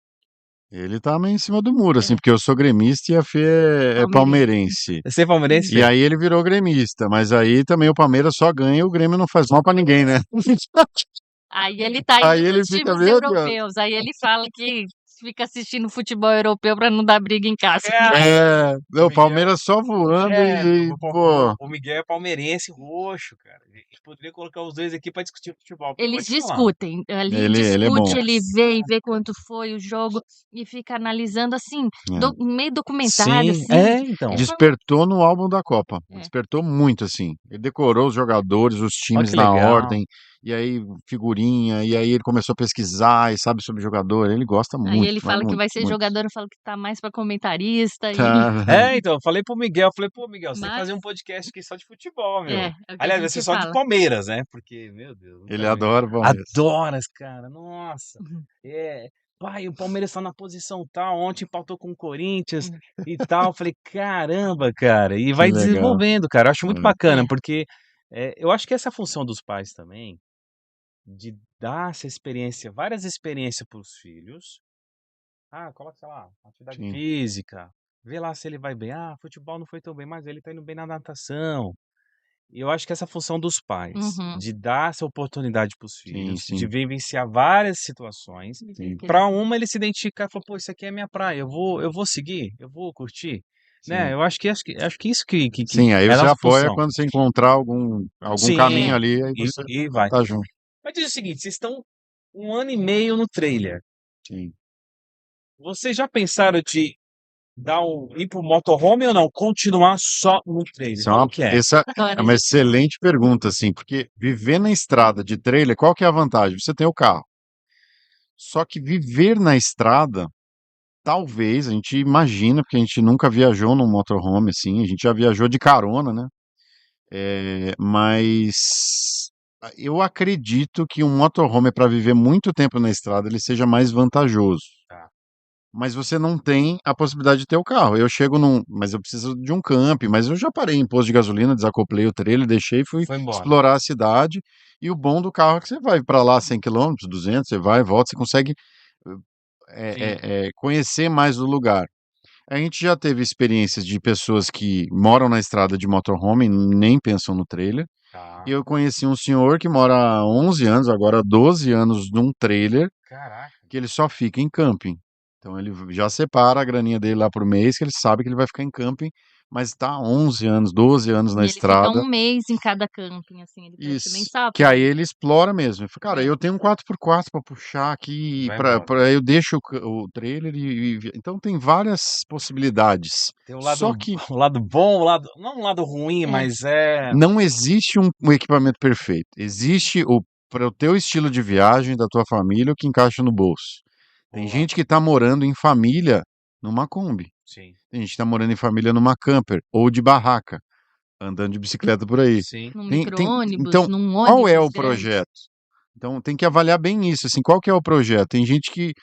Ele tá meio em cima do muro, assim, É, porque eu sou gremista e a Fê é palmeirense. palmeirense. Você é palmeirense, E Fê? aí ele virou gremista, mas aí também o Palmeiras só ganha e o Grêmio não faz mal pra ninguém, né? Aí ele tá Aí indo ele nos fica, times meu Deus. europeus, aí ele fala que fica assistindo futebol europeu pra não dar briga em casa. O Não, o Miguel Palmeiras só voando pô, o Miguel é palmeirense roxo, cara. A gente poderia colocar os 2 aqui pra discutir futebol, porque eu vou Eles te falar. discutem, ali ele é bom. discute, ele vê e Engraçado. vê quanto foi o jogo e fica analisando, assim, É. meio documentário, Sim, assim. então. Ele falou Despertou no álbum da Copa. é, Despertou muito, assim. Ele decorou os jogadores, os Olha times que na legal. ordem. e aí figurinha, e aí ele começou a pesquisar e sabe sobre jogador, ele gosta Aí muito, ele mas fala que muito, vai ser muito. jogador, eu falo que tá mais pra comentarista e Tá, Então, eu falei pro Miguel, pô, Miguel, você tem que mas fazer um podcast aqui só de futebol, meu. é o que a Aliás, vai ser gente só de fala. Palmeiras, né? Porque, meu Deus, ele nunca vi. adora o Palmeiras. Adoras, cara, nossa. Uhum. É, pai, o Palmeiras tá na posição tal, ontem empatou com o Corinthians Hum. e tal. Eu falei, caramba, cara, e Que vai legal. desenvolvendo, cara. Eu acho muito É. bacana, É. porque eu acho que essa é a função dos pais também, de dar essa experiência, várias experiências pros filhos. Ah, coloca, sei lá, atividade Sim, física, vê lá se ele vai bem. Ah, futebol não foi tão bem, mas ele tá indo bem na natação. E eu acho que essa é a função dos pais, Uhum. de dar essa oportunidade para os sim, filhos, de sim, vivenciar várias situações. E ver sim, que Para eles uma ele se identificar e falar, pô, isso aqui é minha praia, eu vou seguir, eu vou curtir, né? sim. Eu acho que isso que Sim, aí é a você nossa apoia função. quando você encontrar algum caminho é. Sim, ali, aí e, você e vai. tá junto. Mas diz o seguinte, vocês estão 1 ano e meio no trailer. Sim. Vocês já pensaram de ir pro motorhome ou não? Continuar só no trailer? Como que é? Essa é Agora, uma gente. excelente pergunta, assim, porque viver na estrada de trailer, qual que é a vantagem? Você tem o carro. Só que viver na estrada, talvez, a gente imagina, porque a gente nunca viajou num motorhome assim, a gente já viajou de carona, né? Mas eu acredito que um motorhome para viver muito tempo na estrada, ele seja mais vantajoso. Tá. Mas você não tem a possibilidade de ter o carro. Eu chego mas eu preciso de um camp, mas eu já parei em posto de gasolina, desacoplei o trailer, deixei e fui Foi embora. explorar a cidade. E o bom do carro é que você vai para lá 100 quilômetros, 200, você vai, volta, você consegue Sim. conhecer mais o lugar. A gente já teve experiências de pessoas que moram na estrada de motorhome e nem pensam no trailer. E Tá. eu conheci um senhor que mora há 11 anos, agora 12 anos, num trailer Caraca. que ele só fica em camping. Então ele já separa a graninha dele lá por mês, que ele sabe que ele vai ficar em camping, mas está há 11 anos, 12 anos na E ele fica estrada. 1 mês em cada camping, assim, ele praticamente Isso. Que sábado. aí ele explora mesmo. Ele fala, cara, É. eu tenho um 4x4 para puxar aqui, Vai embora. eu deixo o trailer então tem várias possibilidades. Tem o Só lado, que o lado bom, não um lado ruim, É. mas é. não existe um equipamento perfeito. Existe para o teu estilo de viagem, da tua família, o que encaixa no bolso. Tem Boa. gente que está morando em família numa Kombi. Sim. Tem gente que está morando em família numa camper ou de barraca, andando de bicicleta por aí. Sim. Num Então, micro-ônibus, num qual é ônibus o grande. projeto? Então, tem que avaliar bem isso, assim, qual que é o projeto? Tem gente que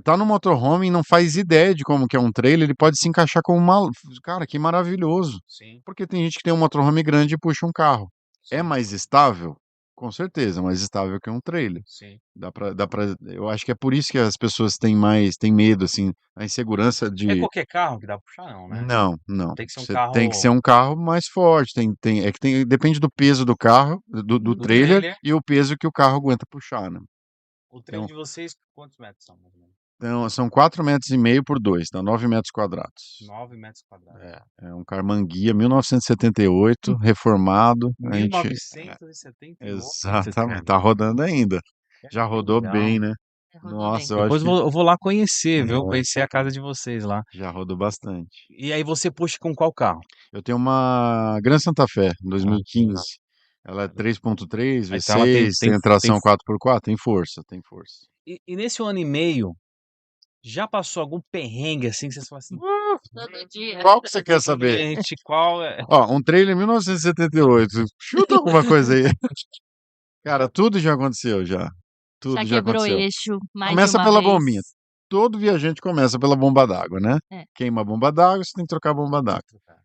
tá no motorhome e não faz ideia de como que é um trailer, ele pode se encaixar como uma... Cara, que maravilhoso. Sim. Porque tem gente que tem um motorhome grande e puxa um carro. É Sim. mais estável? Com certeza, mais estável que um trailer. Sim. Eu acho que é por isso que as pessoas têm medo, assim, a insegurança É de... qualquer carro que dá pra puxar, não, né? Não, não. Tem que ser um Você tem que ser carro um carro mais forte. Depende do peso do carro, do Do do trailer trailer. e o peso que o carro aguenta puxar, né? O trailer Então, de vocês, quantos metros são, mais ou menos? são 4,5 metros por 2, dá 9 metros quadrados. 9 metros quadrados. É um Carmanguia 1978, reformado. A gente, 1978. exatamente, Cara. tá rodando ainda. Já Que rodou legal. bem, né? Rodou bem. Nossa, eu acho Depois que eu vou lá conhecer, viu? Conhecer a casa de vocês lá. já rodou bastante. E aí você puxa com qual carro? Eu tenho uma Gran Santa Fé, Ah, 2015. Ela é 3.3 então ela tem, V6, tem, tem tem. tração 4x4, tem força, tem força. E nesse 1 ano e meio, já passou algum perrengue assim que vocês falam assim, Todo dia. Qual que você quer saber? gente, qual é? Ó, um trailer 1978. Chuta alguma coisa aí. Cara, tudo já aconteceu já. Já Tudo já quebrou aconteceu. eixo mais de Começa uma pela vez. bombinha. Todo viajante começa pela bomba d'água, né? É. Queima a bomba d'água, você tem que trocar a bomba d'água.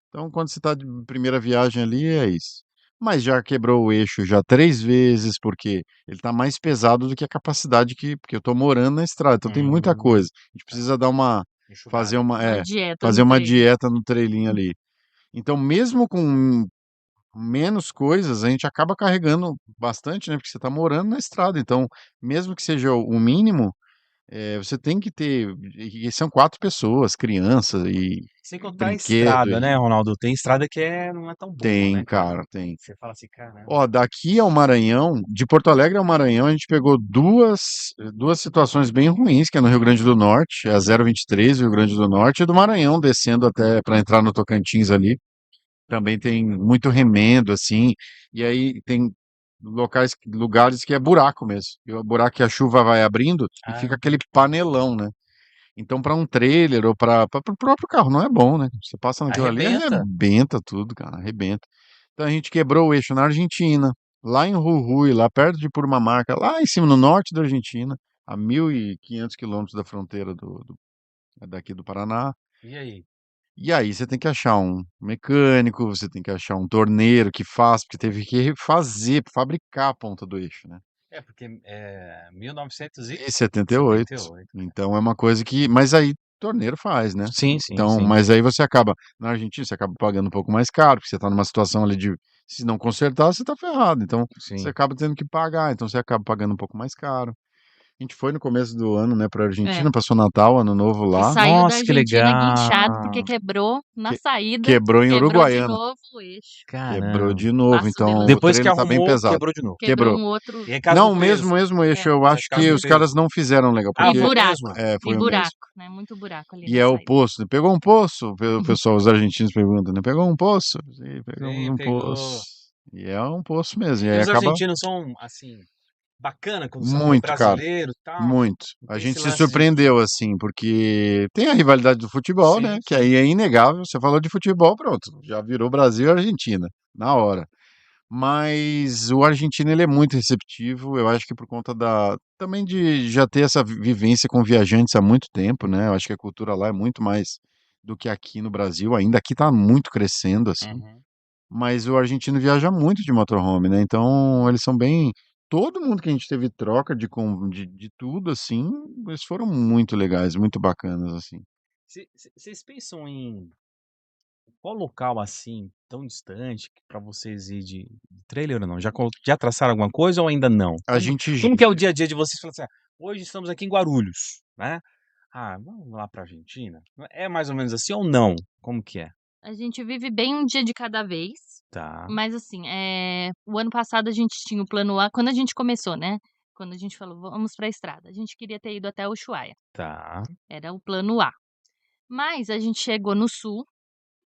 Então, quando você está de primeira viagem ali, é isso. Mas já quebrou o eixo já 3 vezes, porque ele está mais pesado do que a capacidade porque eu estou morando na estrada, então tem muita coisa. A gente precisa dar fazer Enxugada. Uma dieta fazer no uma trailer. dieta no trailinho ali. Então, mesmo com menos coisas, a gente acaba carregando bastante, né? Porque você está morando na estrada. Então, mesmo que seja o mínimo, você tem que ter. E são 4 pessoas, crianças e Sem contar a brinquedo. estrada, né, Ronaldo? Tem estrada que não é tão boa, Tem, né, cara? cara, tem. Você fala assim, caramba. Ó, daqui ao Maranhão, de Porto Alegre ao Maranhão, a gente pegou duas situações bem ruins, que é no Rio Grande do Norte, é a 023, Rio Grande do Norte, e do Maranhão, descendo até para entrar no Tocantins ali. Também tem muito remendo, assim, e aí tem lugares que é buraco mesmo. E o buraco que a chuva vai abrindo e Ah, fica aquele panelão, né? Então, para um trailer ou para o próprio carro, não é bom, né? Você passa naquilo ali, arrebenta. arrebenta tudo, cara, arrebenta. Então, a gente quebrou o eixo na Argentina, lá em Jujuy, lá perto de Purmamarca, lá em cima, no norte da Argentina, a 1.500 quilômetros da fronteira daqui do Paraná. E aí? E aí você tem que achar um mecânico, você tem que achar um torneiro que faz, porque teve que fazer, fabricar a ponta do eixo, né? É, porque é 1978. E 78. Então é uma coisa que. Mas aí torneiro faz, né? Sim, sim, Então, sim. mas aí você acaba. Na Argentina, você acaba pagando um pouco mais caro, porque você tá numa situação ali de. Se não consertar, você tá ferrado. Então, você Sim. acaba tendo que pagar. Então, você acaba pagando um pouco mais caro. A gente foi no começo do ano, né, pra Argentina, passou Natal, Ano Novo E lá. saiu da Nossa, que Argentina legal. guinchado porque quebrou na Que- saída. Quebrou em Quebrou de Uruguaiana. novo o eixo. Quebrou Caramba. de novo. Passo de Então, o Depois que trailer tá bem arrumou, pesado. quebrou de novo. Quebrou Quebrou. um outro. E aí, caso Não, do o peso. mesmo eixo. Eu acho caso que do os peso. caras não fizeram legal, Ah, porque E foi o buraco. mesmo? foi E o mesmo. buraco, né? Muito buraco ali E na é o saída. poço. Pegou um poço? O pessoal, os argentinos perguntam, né? Pegou um poço? Sim, pegamos Sim, um pegou. poço. E é um poço mesmo. E E aí os acaba argentinos são, assim, bacana quando são muito, cara. brasileiros e tal. Muito. Não A tem gente esse se lance de... surpreendeu, assim, porque tem a rivalidade do futebol, né? Sim, Que sim. aí é inegável. Você falou de futebol, pronto. Já virou Brasil e Argentina, na hora. Mas o argentino, ele é muito receptivo. Eu acho que por conta também de já ter essa vivência com viajantes há muito tempo, né? Eu acho que a cultura lá é muito mais do que aqui no Brasil. Ainda aqui tá muito crescendo, assim. Uhum. Mas o argentino viaja muito de motorhome, né? Então, eles são bem. Todo mundo que a gente teve troca de tudo, assim, eles foram muito legais, muito bacanas, assim. Vocês pensam em qual local, assim, tão distante, que pra vocês ir de trailer ou não? Já traçaram alguma coisa ou ainda não? A gente. Como que é o dia a dia de vocês? Falando assim, hoje estamos aqui em Guarulhos, né? Ah, vamos lá pra Argentina? É mais ou menos assim ou não? Como que é? A gente vive bem um dia de cada vez. Tá, Mas assim, o ano passado a gente tinha o plano A, quando a gente começou, né? Quando a gente falou, vamos pra estrada. A gente queria ter ido até Ushuaia. tá. Era o plano A. Mas a gente chegou no sul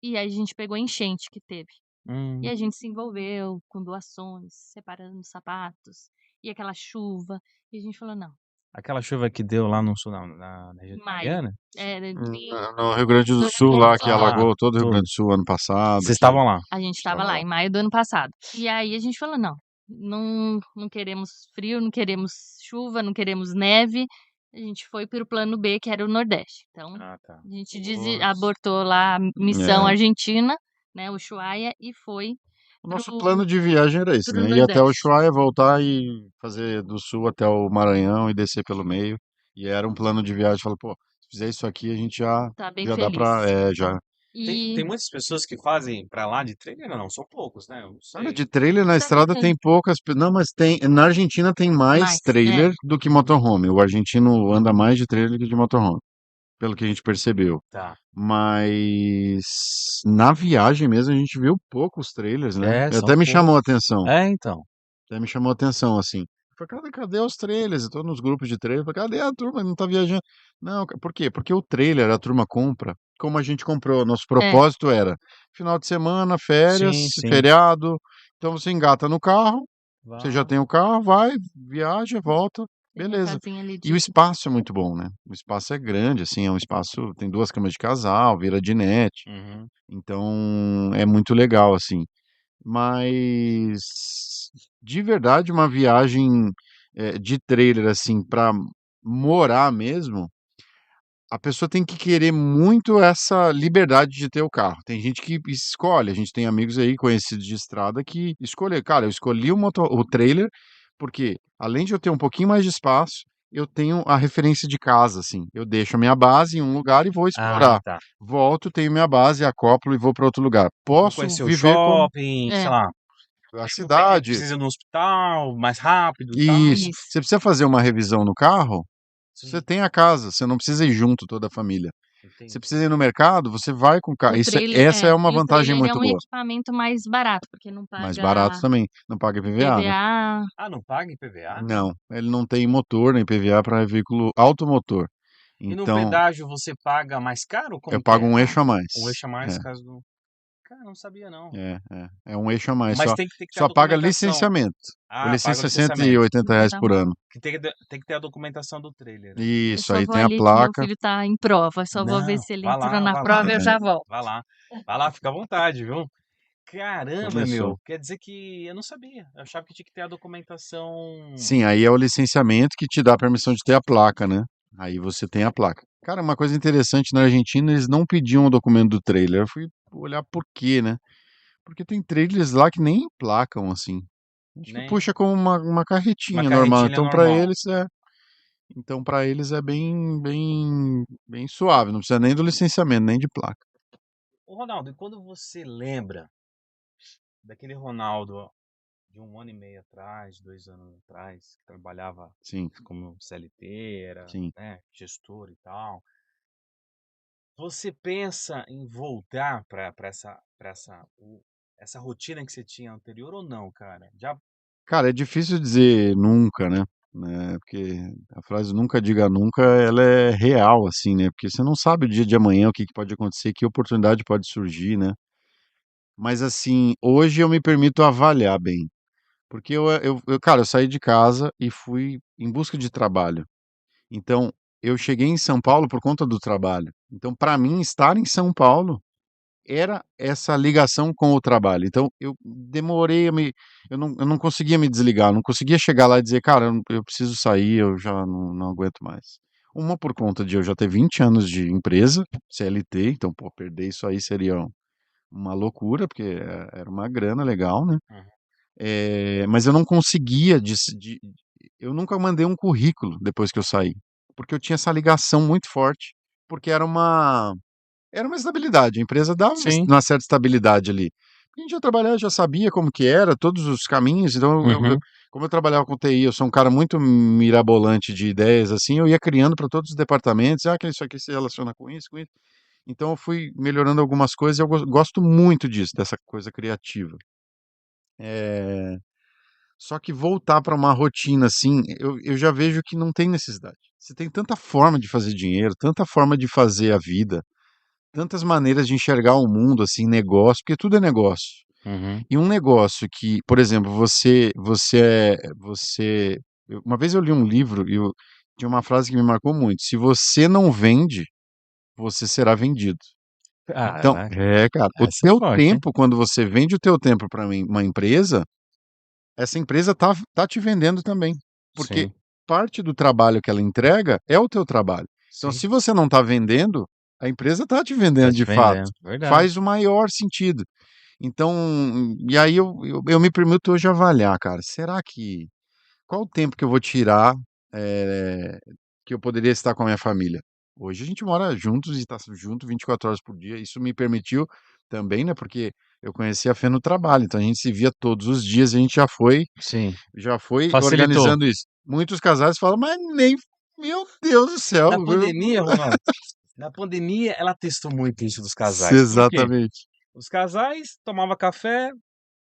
e aí a gente pegou a enchente que teve. E a gente se envolveu com doações, separando sapatos, e aquela chuva. E a gente falou, não, Aquela chuva que deu lá no sul, na região de maio. Mariana? No Rio Grande do No Rio Sul, Grande lá, do que Sul. alagou todo o Rio tudo. Grande do Sul ano passado. Vocês estavam lá? A gente estava Estava lá, lá. em maio do ano passado. E aí a gente falou, não queremos frio, não queremos chuva, não queremos neve. A gente foi para o plano B, que era o Nordeste. Então, Ah, tá. a gente Putz. abortou lá a missão É. argentina, né, Ushuaia, e foi O nosso pro, plano de viagem era esse, pro né? Ir até o Nordeste. Ushuaia, voltar e fazer do sul até o Maranhão e descer pelo meio. E era um plano de viagem. Falei, pô, se fizer isso aqui, a gente Tá bem já dá feliz. pra. Já. E Tem muitas pessoas que fazem pra lá de trailer? Não, são poucos, né? Eu não Cara, sei. de trailer na estrada tem poucas. Não, mas tem. Na Argentina tem mais trailer do que motorhome. O argentino anda mais de trailer que de motorhome, pelo que a gente percebeu. Tá. Mas na viagem mesmo a gente viu poucos trailers, né? É, são Até me chamou a poucos. atenção. É, então. Até me chamou a atenção, assim. Falei, cadê os trailers? Eu tô nos grupos de trailer. Falei, cadê a turma? Não tá viajando. Não, por quê? Porque o trailer a turma compra como a gente comprou. Nosso propósito era final de semana, férias, Sim, sim. feriado. Então você engata no carro, você já Vai. tem o carro, vai, viaja, volta, tem a beleza. casinha ali E de... o espaço é muito bom, né? O espaço é grande, assim, é um espaço, tem 2 camas de casal, vira dinette. Uhum. Então é muito legal, assim. Mas de verdade, uma viagem de trailer, assim, pra morar mesmo, a pessoa tem que querer muito essa liberdade de ter o carro. Tem gente que escolhe, a gente tem amigos aí conhecidos de estrada que escolher. Cara, eu escolhi o trailer porque, além de eu ter um pouquinho mais de espaço, eu tenho a referência de casa, assim. Eu deixo a minha base em um lugar e vou explorar. Ah, tá. Volto, tenho minha base, acoplo e vou para outro lugar. Vou Posso conhecer o viver como shopping, sei É, lá. a cidade. Precisa ir no hospital, mais rápido e tal. Isso. isso. Você precisa fazer uma revisão no carro, você Sim, tem a casa, você não precisa ir junto toda a família. Você entendi. precisa ir no mercado, você vai com o carro. O trailer, Essa é uma e o vantagem trailer é muito um boa. equipamento mais barato, porque não Mais barato paga também. Não paga IPVA, né? PVA. Ah, não paga IPVA? Não, ele não tem motor nem IPVA para veículo automotor. E no Então, pedágio você paga mais caro? eu Como que pago é? um eixo a mais. Um eixo a mais, É. caso do... Cara, não sabia não. É um eixo a mais. Mas Só, tem que ter a só paga documentação. licenciamento. A Ah, paga o licença é licenciamento. R$ 180 por ano. Que tem que ter a documentação do trailer, né? Eu Isso, só aí vou tem a ali que meu placa. filho tá em prova. Só vou ver Não, se ele vai entrou lá, na vai lá, prova e eu já volto. vai lá. Vai lá, fica à vontade, viu? Caramba, Começou. meu, quer dizer que eu não sabia. Eu achava que tinha que ter a documentação. Sim, aí é o licenciamento que te dá a permissão de ter a placa, né? Aí você tem a placa. Cara, uma coisa interessante na Argentina, eles não pediam o documento do trailer. Eu fui olhar por quê, né? Porque tem trailers lá que nem emplacam, assim. Acho que Nem puxa como uma uma carretinha normal. carretilha normal. Então para eles é bem suave, não precisa nem do licenciamento, nem de placa. Ô, Ronaldo, e quando você lembra daquele Ronaldo de 1 ano e meio atrás, 2 anos atrás, que trabalhava Sim, como CLT, era, sim. né, gestor e tal, você pensa em voltar essa rotina que você tinha anterior ou não, cara? Já, Cara, é difícil dizer nunca, né? Porque a frase nunca diga nunca, ela é real, assim, né? Porque você não sabe o dia de amanhã, o que que pode acontecer, que oportunidade pode surgir, né? Mas assim, hoje eu me permito avaliar bem. Porque cara, eu saí de casa e fui em busca de trabalho. Então, eu cheguei em São Paulo por conta do trabalho. Então, para mim, estar em São Paulo era essa ligação com o trabalho. Então, eu demorei eu não conseguia me desligar, não conseguia chegar lá e dizer: "Cara, eu preciso sair, eu já não aguento mais". Uma por conta de eu já ter 20 anos de empresa, CLT, então, pô, perder isso aí seria uma loucura, porque era uma grana legal, né. uhum, Mas eu não conseguia eu nunca mandei um currículo depois que eu saí, porque eu tinha essa ligação muito forte, porque era uma estabilidade, a empresa dava sim, uma certa estabilidade ali. A gente já trabalhava, já sabia como que era, todos os caminhos, então uhum, como eu trabalhava com TI, eu sou um cara muito mirabolante de ideias, assim, eu ia criando para todos os departamentos, que isso aqui se relaciona com isso, com isso. Então eu fui melhorando algumas coisas e eu gosto muito disso, dessa coisa criativa. Eh, Só que voltar para uma rotina, assim, eu já vejo que não tem necessidade. Você tem tanta forma de fazer dinheiro, tanta forma de fazer a vida, tantas maneiras de enxergar o mundo, assim, negócio, porque tudo é negócio. uhum. E um negócio que, por exemplo, uma vez eu li um livro e tinha uma frase que me marcou muito: "Se você não vende, você será vendido". Ah, Então cara, o essa é teu forte, hein? tempo, quando você vende o teu tempo para uma empresa, essa empresa tá te vendendo também, porque Sim, parte do trabalho que ela entrega é o teu trabalho. Então, sim, se você não está vendendo, a empresa está te tá vendendo te de fato. vendendo, verdade. Faz o maior sentido. Então, e aí eu me permito hoje avaliar, cara, será que qual o tempo que eu vou tirar, eh, que eu poderia estar com a minha família? Hoje a gente mora juntos e está junto 24 horas por dia, isso me permitiu também, né, porque eu conheci a Fê no trabalho, então a gente se via todos os dias, a gente Sim, já foi facilitou. organizando isso. Muitos casais falam: "Mas nem meu Deus do céu, Na eu". pandemia, Ronaldo, na pandemia ela testou muito isso dos casais. Por quê? Exatamente. Os casais tomava café,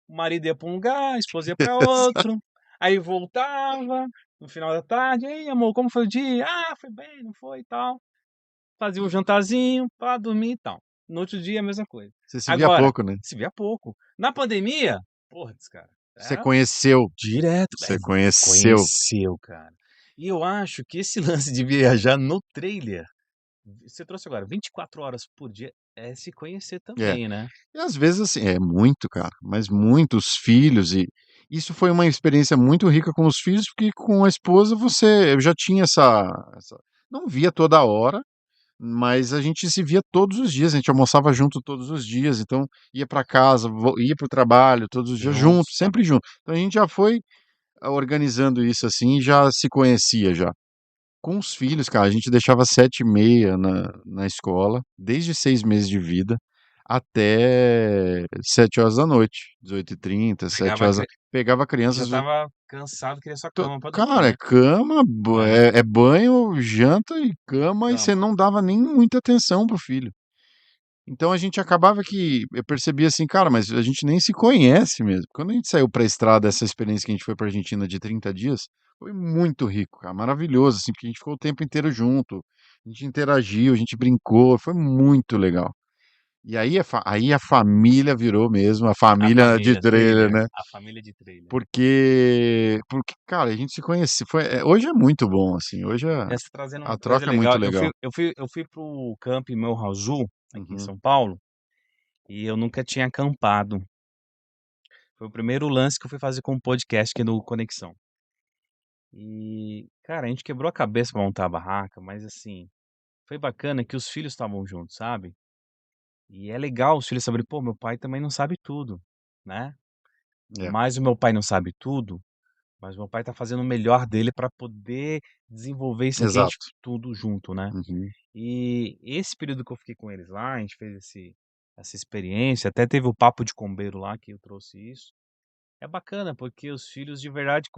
o marido ia para um lugar, a esposa ia para outro, aí voltava no final da tarde: "Ei, amor, como foi o dia?". "Ah, foi bem, não foi", e tal. Fazia um jantarzinho pra dormir e tal. No outro dia a mesma coisa. Você se via Agora, pouco, né. se via pouco. Na pandemia, puts, cara, Você era conheceu, direto, você conheceu. conheceu, cara. E eu acho que esse lance de viajar no trailer, você trouxe agora 24 horas por dia, é se conhecer É. também, né. E às vezes, assim, é muito, cara, mas muito, os filhos e isso foi uma experiência muito rica com os filhos, porque com a esposa eu já tinha essa não via toda hora, mas a gente se via todos os dias, a gente almoçava junto todos os dias, então ia para casa, ia para o trabalho todos os dias junto, Juntos, tá. sempre junto. Então a gente já foi organizando isso, assim, já se conhecia já. Com os filhos, cara, a gente deixava 7h30 na escola, desde 6 meses de vida até 19h, 18h30, sete Pegava a horas. cri Pegava já crianças estava cansado, queria sua cama pra dormir, cara, é né. cama, É, é banho, janta e cama, e você cama. não dava nem muita atenção pro filho. Então a gente acabava que eu percebia assim: "Cara, mas a gente nem se conhece mesmo". Quando a gente saiu pra estrada, essa experiência que a gente foi pra Argentina de 30 dias, foi muito rico, cara, maravilhoso, assim, porque a gente ficou o tempo inteiro junto, a gente interagiu, a gente brincou, foi muito legal. E aí a família virou mesmo a A família de família trailer, trailer, né? a família de trailer. Porque, cara, a gente se conhece. Hoje é muito bom, assim. Hoje É, você trazendo a uma coisa troca é muito legal, legal. eu fui pro camping Morrazu, aqui em Uhum. São Paulo, e eu nunca tinha acampado. Foi o primeiro lance que eu fui fazer com o podcast aqui no Conexão. E, cara, a gente quebrou a cabeça pra montar a barraca, mas assim, foi bacana que os filhos estavam juntos, sabe? E é legal os filhos saberem, pô, meu pai também não sabe tudo, né? É, Mas o meu pai não sabe tudo, mas o meu pai tá fazendo o melhor dele pra poder desenvolver isso aqui, a gente exato. tudo junto, né? Uhum. E esse período que eu fiquei com eles lá, a gente fez essa experiência, até teve o papo de combeiro lá que eu trouxe isso. É bacana, porque os filhos de verdade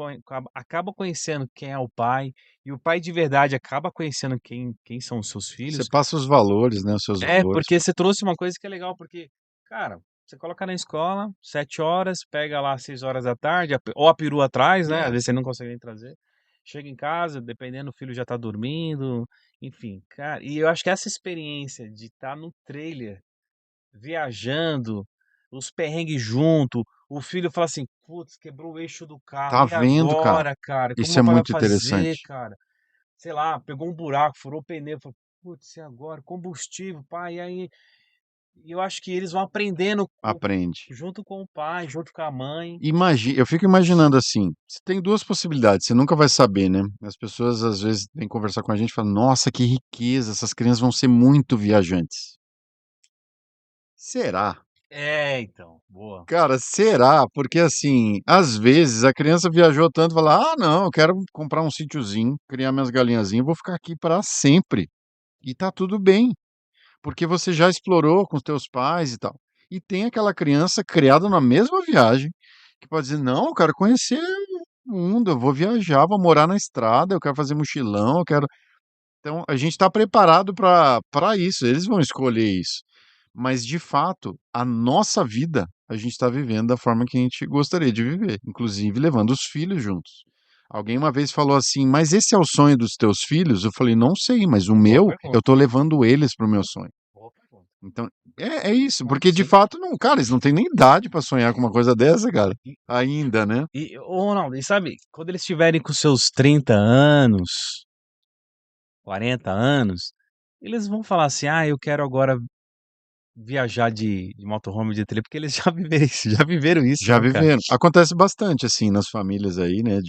acabam conhecendo quem é o pai, e o pai de verdade acaba conhecendo quem são os seus Você filhos. passa os valores, né? Os seus É, valores. porque você trouxe uma coisa que é legal, porque, cara, você coloca na escola, 7 horas, pega lá 6 horas da tarde, ou a perua atrás, né? Às É, vezes você não consegue nem trazer. Chega em casa, dependendo, o filho já tá dormindo, enfim, cara. E eu acho que essa experiência de estar no trailer, viajando, os perrengues junto, o filho fala assim: "Putz, quebrou o eixo do carro, tá e vendo, cara? agora, cara? Como Isso é meu pai vai muito fazer, interessante. cara?" Sei lá, pegou um buraco, furou o pneu, falou: "Putz, e agora? Combustível, pai, e aí?" E eu acho que eles vão aprendendo Aprende. junto com o pai, junto com a mãe. Eu fico imaginando assim, você tem duas possibilidades, você nunca vai saber, né? As pessoas às vezes vêm conversar com a gente e falam, nossa, que riqueza, essas crianças vão ser muito viajantes. Será? É, então, boa. Cara, será? Porque assim, às vezes a criança viajou tanto, fala, ah, não, eu quero comprar um sítiozinho, criar minhas galinhazinhas, vou ficar aqui para sempre. E tá tudo bem, porque você já explorou com os teus pais e tal. E tem aquela criança criada na mesma viagem, que pode dizer, não, eu quero conhecer o mundo, eu vou viajar, vou morar na estrada, eu quero fazer mochilão, eu quero. Então, a gente está preparado para isso, eles vão escolher isso. Mas, de fato, a nossa vida, a gente está vivendo da forma que a gente gostaria de viver, inclusive levando os filhos juntos. Alguém uma vez falou assim: "Mas esse é o sonho dos teus filhos?" Eu falei: "Não sei, mas o Boa meu, eu pergunta, tô levando eles para o meu sonho". boa pergunta. Então, é isso, porque de Sim. fato não, cara, eles não têm nem idade para sonhar com uma coisa dessa, cara. E Ainda, né? ô Ronaldo, e sabe, quando eles estiverem com seus 30 anos, 40 anos, eles vão falar assim: "Ah, eu quero agora viajar de motorhome, de trailer", porque eles já viveram isso, Já né, cara. viveram. Acontece bastante, assim, nas famílias aí, né,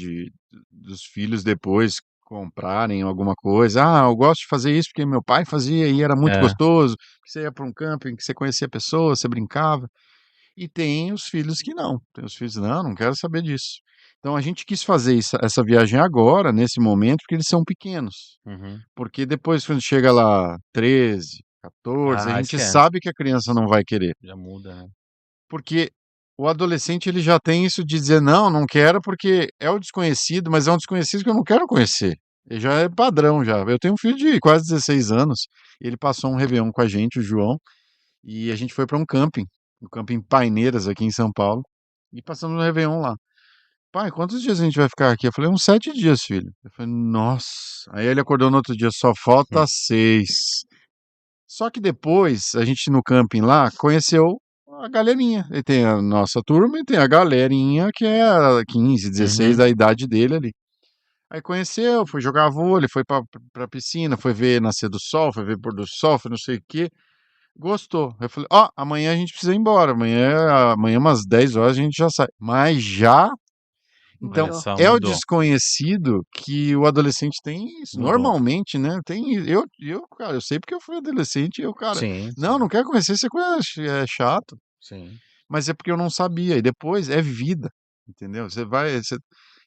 dos filhos depois comprarem alguma coisa. Ah, eu gosto de fazer isso porque meu pai fazia e era muito É. gostoso. Que você ia para um camping, que você conhecia a pessoa, você brincava. E tem os filhos que não. Tem os filhos, não, não quero saber disso. Então a gente quis fazer essa viagem agora, nesse momento, porque eles são pequenos. Uhum. Porque depois, quando chega lá 13, 14, a Ah, gente esquece, sabe que a criança não vai querer. já muda, né. Porque o adolescente ele já tem isso de dizer: "Não, não quero porque é o desconhecido, mas é um desconhecido que eu não quero conhecer". Ele já é padrão já. Eu tenho um filho de quase 16 anos, ele passou um réveillon com a gente, o João, e a gente foi para um camping, o camping Paineiras aqui em São Paulo, e passamos um réveillon lá. "Pai, quantos dias a gente vai ficar aqui?" Eu falei: "Uns 7 dias, filho". Eu falei: "Nossa". Aí ele acordou no outro dia: "Só falta Hum. 6". Só que depois, a gente no camping lá, conheceu a galerinha. E tem a nossa turma e tem a galerinha que é 15, 16 Uhum. da idade dele ali. Aí conheceu, foi jogar vôlei, foi pra piscina, foi ver nascer do sol, foi ver pôr do sol, foi não sei o quê. Gostou. Eu falei, ó, amanhã a gente precisa ir embora. Amanhã umas 10 horas a gente já sai. Mas já. Então, Olha Mudou. só, é o mudou, desconhecido que o adolescente tem isso. mudou. Normalmente, né? Tem. Cara, eu sei porque eu fui adolescente e eu, cara, Sim, não, sim, não quero conhecer essa coisa é chato. sim. Mas é porque eu não sabia. E depois é vida, entendeu? Você vai.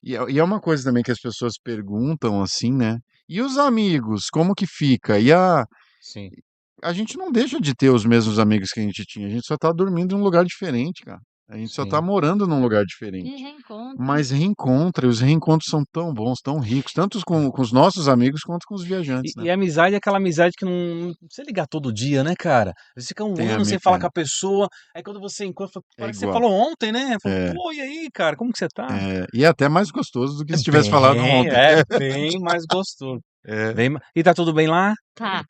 E é uma coisa também que as pessoas perguntam assim, né? E os amigos, como que fica? Sim. A gente não deixa de ter os mesmos amigos que a gente tinha. A gente só tá dormindo em um lugar diferente, cara. A gente só tá Sim. morando num lugar E diferente. reencontra. Mas reencontra, e os reencontros são tão bons, tão ricos, tanto É. com os nossos amigos quanto com os E viajantes, né? e a amizade é aquela amizade que não precisa ligar todo dia, né, cara. Você fica um Tem ano sem amigo, falar com a pessoa, aí quando você encontra, fala: é "Parece que você igual. falou ontem, né?" Fala: É, "Pô, e aí, cara, como que você tá?" e é até mais gostoso do que É se tivesse falado ontem. bem mais gostoso. É, E tá tudo bem lá? Tá,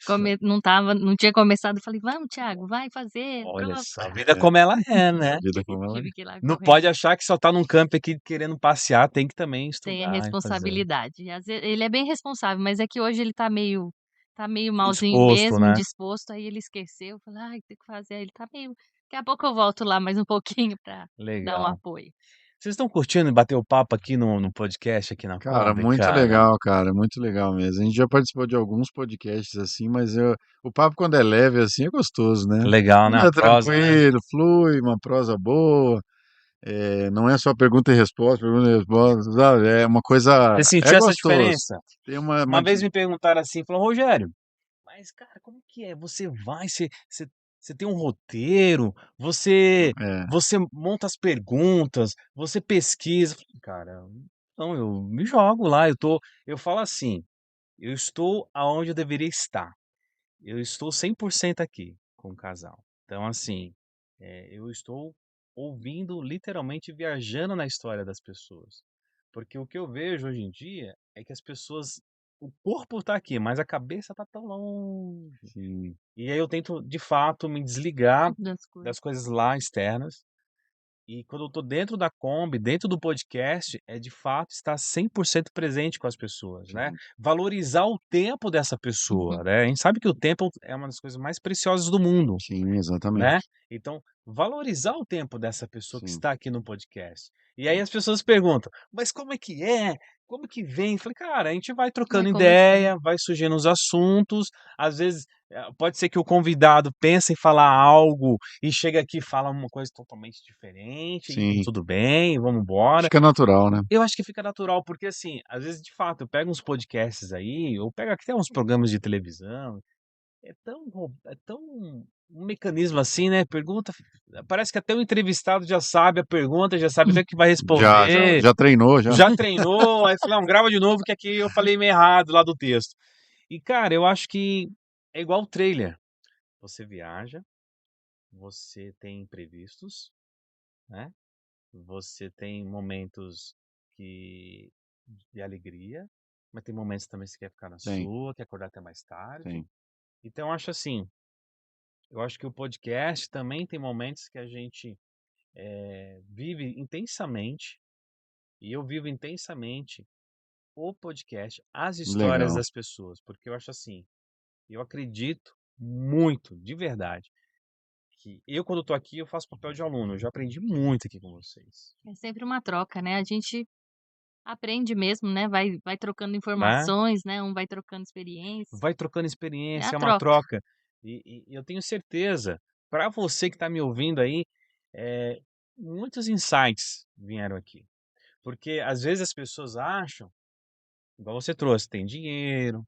não tinha começado, eu falei: "Vamos, Thiago, vai fazer, Olha prova". só, a vida é, como ela é, né? a vida como ela é. Tive que ir lá Não correndo. pode achar que só tá num campo aqui querendo passear, tem que também Tem a estudar e fazer. responsabilidade. Ele é bem responsável, mas é que hoje ele tá meio malzinho Indisposto, mesmo, né? indisposto, aí ele esqueceu, eu falei: "Ai, tem que fazer", aí ele tá meio daqui a pouco eu volto lá mais um pouquinho pra dar um Legal. apoio. Vocês estão curtindo bater o papo aqui no podcast, aqui na Cara, Kombi, muito cara? legal, cara, muito legal mesmo. A gente já participou de alguns podcasts assim, mas o papo quando é leve assim é gostoso, né? Legal, né? Quando A é prosa, né? tranquilo, flui, uma prosa boa, não é só pergunta e resposta, sabe? É uma coisa, Você é sentiu essa gostoso. diferença? Tem uma Uma vez me perguntaram assim, falou, Rogério, mas cara, como que é? Você tem um roteiro, é, você monta as perguntas, você pesquisa. Eu falei, cara, não, eu me jogo lá, eu falo assim, eu estou aonde eu deveria estar. Eu estou 100% aqui com o casal. Então, assim, eu estou ouvindo, literalmente viajando na história das pessoas. Porque o que eu vejo hoje em dia é que as pessoas, o corpo está aqui, mas a cabeça está tão longe. sim, E aí eu tento, de fato, me desligar Das coisas. das coisas lá externas e quando eu tô dentro da Kombi, dentro do podcast, é de fato estar 100% presente com as pessoas, né. sim, Valorizar o tempo dessa pessoa, Uhum. né. A gente sabe que o tempo é uma das coisas mais preciosas do mundo, sim, né. exatamente. Então, valorizar o tempo dessa pessoa que Sim, está aqui no podcast. E aí sim. as pessoas perguntam: "Mas como é que é? Como que vem?" Eu falei: "Cara, a gente vai Vai trocando conversando. ideia, vai surgindo os assuntos, às vezes, pode ser que o convidado pense em falar algo e chega aqui e fala uma coisa totalmente diferente e Sim. tudo bem, vamos embora." Fica natural, né? Eu acho que fica natural, porque assim, às vezes, de fato, eu pego uns podcasts aí, ou pego até uns programas de televisão, é tão um mecanismo assim, né, pergunta parece que até o entrevistado já sabe a pergunta, já sabe até o que vai Já responder, já treinou já. já treinou, aí fala: "Não, grava de novo que aqui eu falei meio errado lá do texto." E cara, eu acho que é igual o trailer, você viaja, você tem imprevistos, né, você tem momentos que de alegria, mas tem momentos também que você quer ficar na Tem, sua, quer acordar até mais tarde. tem. Então eu acho assim, eu acho que o podcast também tem momentos que a gente, vive intensamente, e eu vivo intensamente o podcast, as histórias Legal. das pessoas, porque eu acho assim, eu acredito muito, de verdade, que eu quando estou aqui eu faço papel de aluno, eu já aprendi muito aqui com vocês, É sempre uma troca, né, a gente aprende mesmo, né, vai trocando né. informações, né, um vai trocando experiência. Vai trocando É a experiência, é uma troca. troca. E eu tenho certeza, para você que está me ouvindo aí, eh, muitos insights vieram aqui. Porque às vezes as pessoas acham, igual você trouxe, tem dinheiro,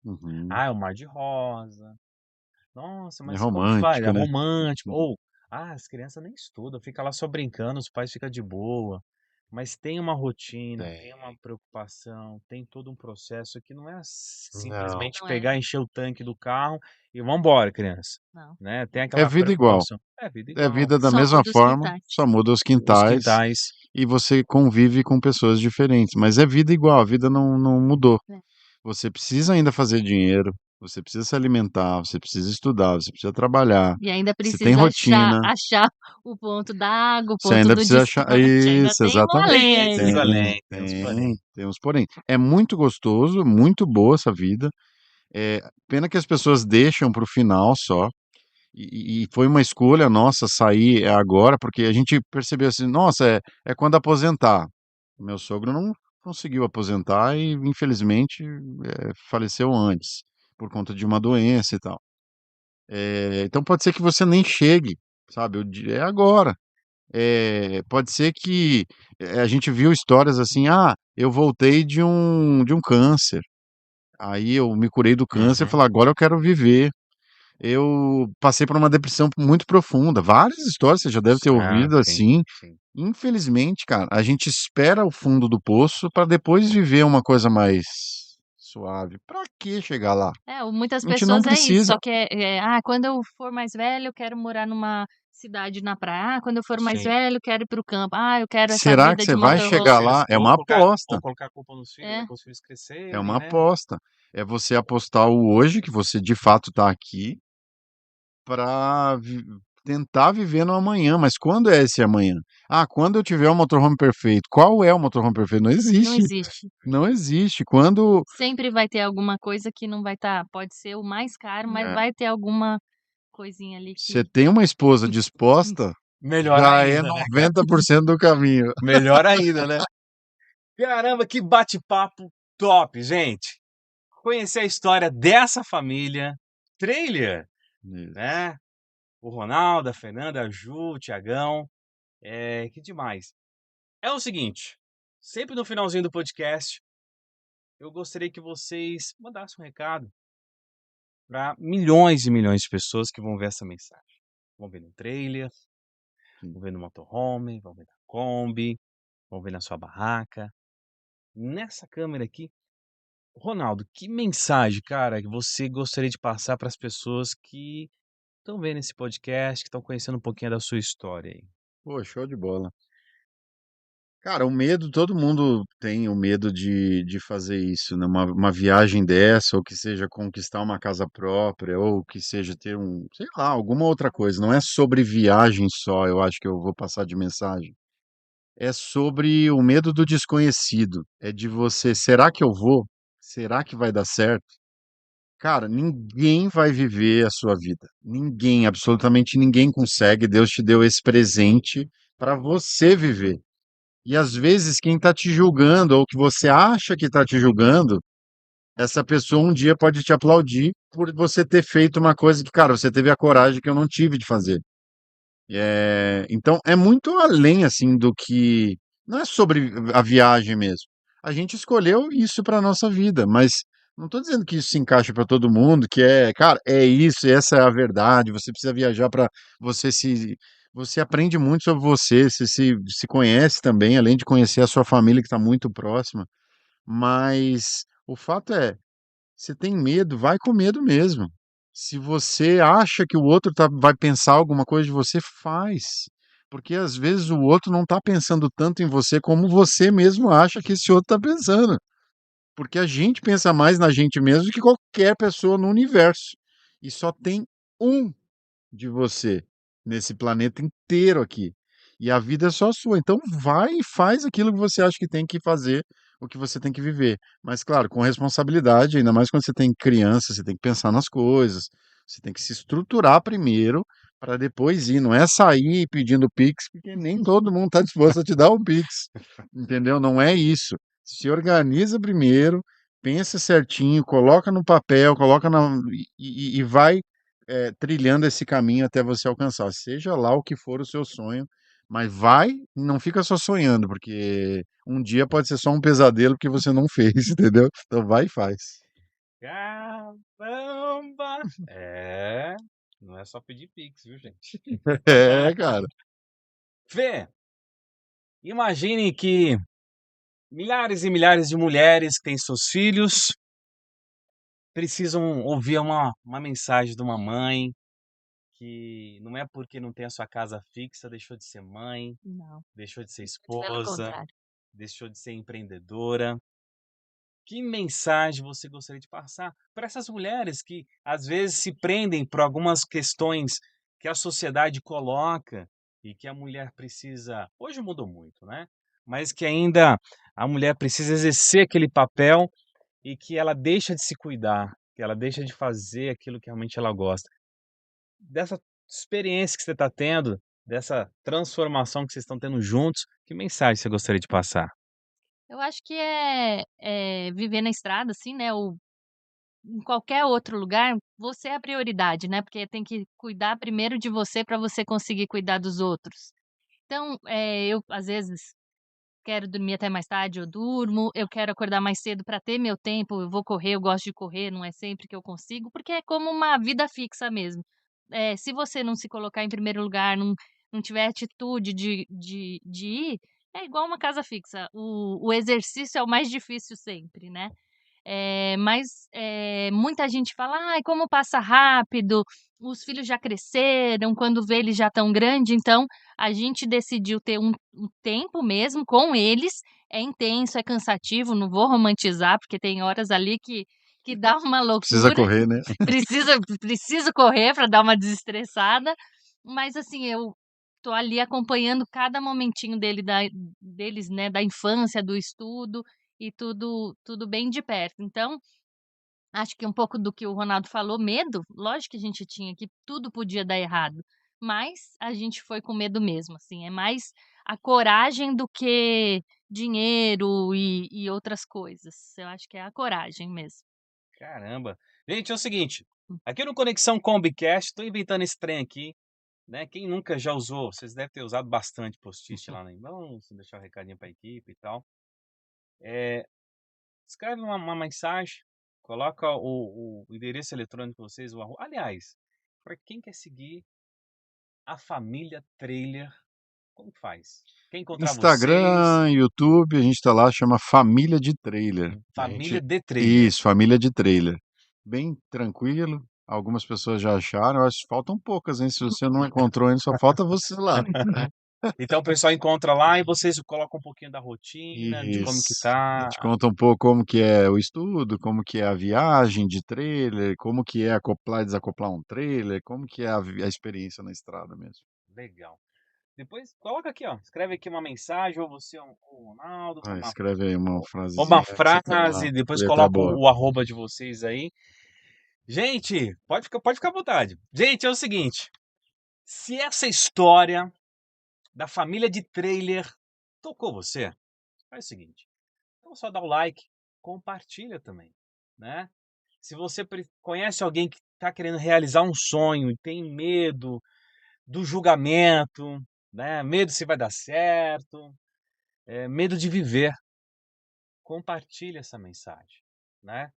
Uhum. ah, é um mar de rosa, nossa, É mas como faz? É romântico, né? romântico. Uhum. Ou, ah, as crianças nem estudam, fica lá só brincando, os pais ficam de boa. Mas tem uma rotina, tem uma Tem. preocupação, tem todo um processo que não é Não. simplesmente Não é pegar, encher o tanque do carro e vamos embora, criança, não. né? Tem É aquela vida igual. preocupação. É vida É igual. vida da Só mesma muda os forma, quintais. só muda os Os quintais quintais, e você convive com pessoas diferentes, mas é vida igual, a vida não mudou. É. Você precisa ainda fazer dinheiro, você precisa se alimentar, você precisa estudar, você precisa trabalhar, E ainda você tem precisa achar rotina, achar o ponto da água, o você ponto ainda do precisa achar descarte, ainda isso, tem um exatamente. além tem os ainda. Tem, além, tem os tem, porém. temos porém. É muito gostoso, muito boa essa vida, pena que as pessoas deixam para o final só, e foi uma escolha nossa sair agora, porque a gente percebeu assim: "Nossa, é quando aposentar". Meu sogro não conseguiu aposentar e infelizmente, faleceu antes, por conta de uma doença e tal. Então pode ser que você nem chegue, sabe, o dia é agora. Pode ser que, a gente viu histórias assim: "Ah, eu voltei de um câncer, aí eu me curei do câncer e Uhum. falei: "Agora eu quero viver". Eu passei por uma depressão muito profunda, várias histórias você já deve ter Ah, ouvido sim, assim. sim. Infelizmente, cara, a gente espera o fundo do poço para depois viver uma coisa mais suave. Pra que chegar lá? Muitas A gente não pessoas é isso, precisa. só que quando eu for mais velho, eu quero morar numa cidade na praia. Quando eu for mais Sim. velho, eu quero ir para o campo. Eu quero essa Será que vida você de vai chegar motorhome. lá? É Ou uma colocar, aposta. a culpa nos filhos, né? É, Para os filhos É crescerem, uma né? aposta. É você apostar o hoje, que você de fato está aqui, para tentar viver no amanhã. Mas quando é esse amanhã? Quando eu tiver o motorhome perfeito. Qual é o motorhome perfeito? Não não existe. existe. Não existe. Quando. Sempre vai ter alguma coisa que não vai estar, pode ser o mais caro, mas É, vai ter alguma coisinha ali você que tem uma esposa disposta, Melhor já é ainda, né, cara? 90% do caminho. Melhor ainda, né? Caramba, que bate-papo top, gente. Conhecer a história dessa família. Trailer, Isso. né? O Ronaldo, a Fernanda, a Ju, o Tiagão. Que demais. É o seguinte, sempre no finalzinho do podcast, eu gostaria que vocês mandassem um recado para milhões e milhões de pessoas que vão ver essa mensagem. Vão ver no trailer, Sim. vão ver no motorhome, vão ver na Kombi, vão ver na sua barraca. Nessa câmera aqui, Ronaldo, que mensagem, cara, que você gostaria de passar para as pessoas que estão vendo esse podcast, que estão conhecendo um pouquinho da sua história aí? Pô, show de bola. Cara, o medo, todo mundo tem o medo de fazer isso, né? Uma viagem dessa, ou que seja conquistar uma casa própria, ou que seja ter sei lá, alguma outra coisa. Não é sobre viagem só, eu acho que eu vou passar de mensagem. É sobre o medo do desconhecido. É de você, será que eu vou? Será que vai dar certo? Cara, ninguém vai viver a sua vida. Ninguém, absolutamente ninguém consegue. Deus te deu esse presente para você viver. E às vezes quem está te julgando ou que você acha que está te julgando, essa pessoa um dia pode te aplaudir por você ter feito uma coisa que, cara, você teve a coragem que eu não tive de fazer. Então é muito além assim do que não é sobre a viagem mesmo. A gente escolheu isso para nossa vida, mas não estou dizendo que isso se encaixa para todo mundo, que cara, é isso, essa é a verdade. Você precisa viajar para você se você aprende muito sobre você, você se conhece também, além de conhecer a sua família que está muito próxima. Mas o fato é, você tem medo, vai com medo mesmo. Se você acha que o outro vai pensar alguma coisa de você, faz. Porque às vezes o outro não está pensando tanto em você como você mesmo acha que esse outro está pensando. Porque a gente pensa mais na gente mesmo do que qualquer pessoa no universo. E só tem um de você nesse planeta inteiro aqui. E a vida é só sua. Então vai e faz aquilo que você acha que tem que fazer, o que você tem que viver. Mas claro, com responsabilidade, ainda mais quando você tem criança, você tem que pensar nas coisas, você tem que se estruturar primeiro para depois ir. Não é sair pedindo Pix, porque nem todo mundo está disposto a te dar um Pix. Entendeu? Não é isso. Se organiza primeiro, pensa certinho, coloca no papel, coloca e vai trilhando esse caminho até você alcançar, seja lá o que for o seu sonho, mas vai, não fica só sonhando, porque um dia pode ser só um pesadelo que você não fez, entendeu? Então vai e faz. Caramba! Não é só pedir Pix, viu, gente? Cara. Fê, imagine que milhares e milhares de mulheres que têm seus filhos precisam ouvir uma mensagem de uma mãe que não é porque não tem a sua casa fixa, deixou de ser mãe, não, deixou de ser pelo esposa, contrário. deixou de ser empreendedora. Que mensagem você gostaria de passar para essas mulheres que às vezes se prendem por algumas questões que a sociedade coloca e que a mulher precisa. Hoje mudou muito, né? Mas que ainda a mulher precisa exercer aquele papel e que ela deixa de se cuidar, que ela deixa de fazer aquilo que realmente ela gosta. Dessa experiência que você está tendo, dessa transformação que vocês estão tendo juntos, que mensagem você gostaria de passar? Eu acho que viver na estrada, assim, né, ou em qualquer outro lugar, você é a prioridade, né, porque tem que cuidar primeiro de você para você conseguir cuidar dos outros. Então, eu às vezes quero dormir até mais tarde, eu durmo, eu quero acordar mais cedo para ter meu tempo, eu vou correr, eu gosto de correr, não é sempre que eu consigo, porque é como uma vida fixa mesmo. Se você não se colocar em primeiro lugar, não tiver atitude de ir, é igual uma casa fixa, o exercício é o mais difícil sempre, né. Mas muita gente fala: "Ai, como passa rápido, os filhos já cresceram, quando vê eles já estão grande", então a gente decidiu ter um tempo mesmo com eles. É intenso, é cansativo, não vou romantizar, porque tem horas ali que dá uma Precisa loucura, correr, né? preciso correr para dar uma desestressada, mas assim, eu tô ali acompanhando cada momentinho deles, né, da infância, do estudo e tudo bem de perto. Então, acho que um pouco do que o Ronaldo falou, medo, lógico que a gente tinha, que tudo podia dar errado, mas a gente foi com medo mesmo, assim, é mais a coragem do que dinheiro e outras coisas. Eu acho que é a coragem mesmo. Caramba. Gente, é o seguinte, aqui no Conexão Combicast, tô inventando esse trem aqui, né? Quem nunca já usou, vocês devem ter usado bastante post-it lá, né? Vamos deixar um recadinho pra equipe e tal. Escreve uma mensagem, coloca o endereço eletrônico de vocês, aliás, para quem quer seguir a família Trailer, como faz? Quer encontrar vocês? Instagram, YouTube, a gente tá lá, chama Família de Trailer. A Família gente... de Trailer. Isso, Família de Trailer. Bem tranquilo. Algumas pessoas já acharam, eu acho que faltam poucas, hein? Se você não encontrou ainda, só falta você lá. Então o pessoal encontra lá e vocês colocam um pouquinho da rotina, de como que Isso. A tá. gente conta um pouco como que é o estudo, como que é a viagem de trailer, como que é acoplar e desacoplar um trailer, como que é a experiência na estrada mesmo. Legal. Depois coloca aqui, ó. Escreve aqui uma mensagem, ou você ou o Ronaldo, Ah, escreve aí uma uma frasezinha que você tem lá, frase, depois letra coloca boa. o arroba de vocês aí. Gente, pode ficar à vontade. Gente, é o seguinte. Se essa história da família de Trailer tocou você, faz o seguinte. Não só dá o like, compartilha também, né? Se você conhece alguém que está querendo realizar um sonho e tem medo do julgamento, né? Medo se vai dar certo, medo de viver, compartilha essa mensagem, né?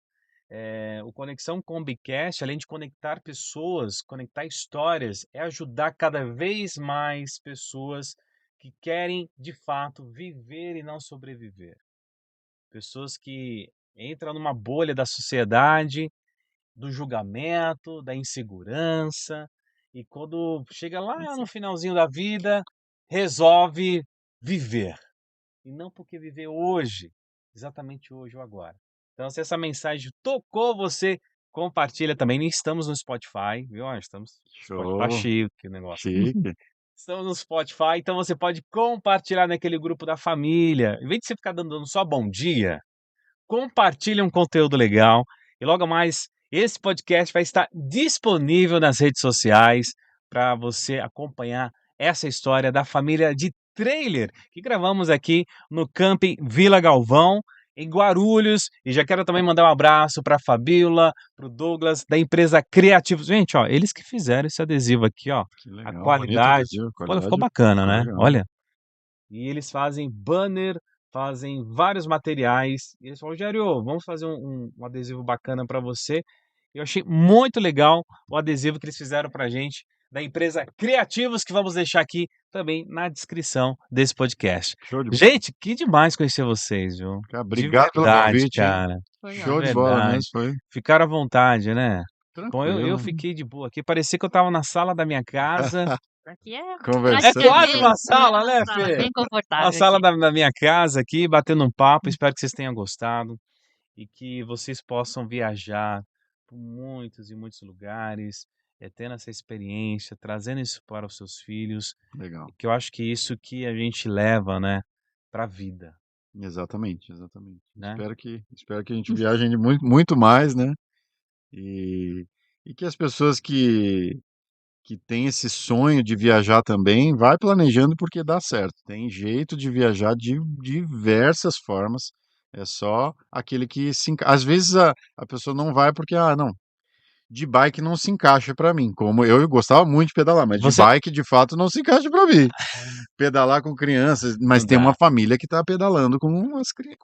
O Conexão Combicast, além de conectar pessoas, conectar histórias, é ajudar cada vez mais pessoas que querem, de fato, viver e não sobreviver. Pessoas que entram numa bolha da sociedade, do julgamento, da insegurança, e quando chega lá no finalzinho da vida, resolve viver. E não porque viver hoje, exatamente hoje ou agora. Então, se essa mensagem tocou você, compartilha também. Estamos no Spotify, viu? Estamos no Spotify Show, cheio, que negócio. chique. Estamos no Spotify, então você pode compartilhar naquele grupo da família. Em vez de você ficar dando só bom dia, compartilhe um conteúdo legal. E logo mais, esse podcast vai estar disponível nas redes sociais para você acompanhar essa história da família de Trailer que gravamos aqui no Camping Vila Galvão, em Guarulhos. E já quero também mandar um abraço para a Fabíola, para o Douglas, da empresa Criativos. Gente, ó, eles que fizeram esse adesivo aqui, ó. Que A legal, bonito qualidade, adesivo, ficou qualidade bacana, ficou né? legal. Olha. E eles fazem banner, fazem vários materiais. E eles falaram, Rogério, vamos fazer um adesivo bacana para você. Eu achei muito legal o adesivo que eles fizeram para a gente, da empresa Criativos, que vamos deixar aqui também na descrição desse podcast. Show de bola. Gente, que demais conhecer vocês, viu? Cara, De obrigado pelo verdade, convite, hein? cara. Foi Show De de bola verdade. mesmo, foi Ficaram à vontade, né? Bom, eu tranquilo. fiquei de boa aqui. Parecia que eu estava na sala da minha casa. Aqui é Conversando. É quase uma praticamente, sala, né, uma sala Fê? bem A confortável sala aqui. da minha casa aqui, batendo um papo. Espero que vocês tenham gostado e que vocês possam viajar por muitos e muitos lugares, tendo essa experiência, trazendo isso para os seus filhos, Legal. que eu acho que isso que a gente leva, né, para a vida, Exatamente, exatamente. né? Espero que a gente viaje ainda muito, muito mais, né? E, e que as pessoas que têm esse sonho de viajar também, vai planejando porque dá certo. Tem jeito de viajar de diversas formas. É só aquele que às vezes a pessoa não vai porque, não, de bike não se encaixa para mim. Como eu gostava muito de pedalar, mas de Você bike de fato não se encaixa para mim. Pedalar com crianças, mas não tem uma dá. família que está pedalando com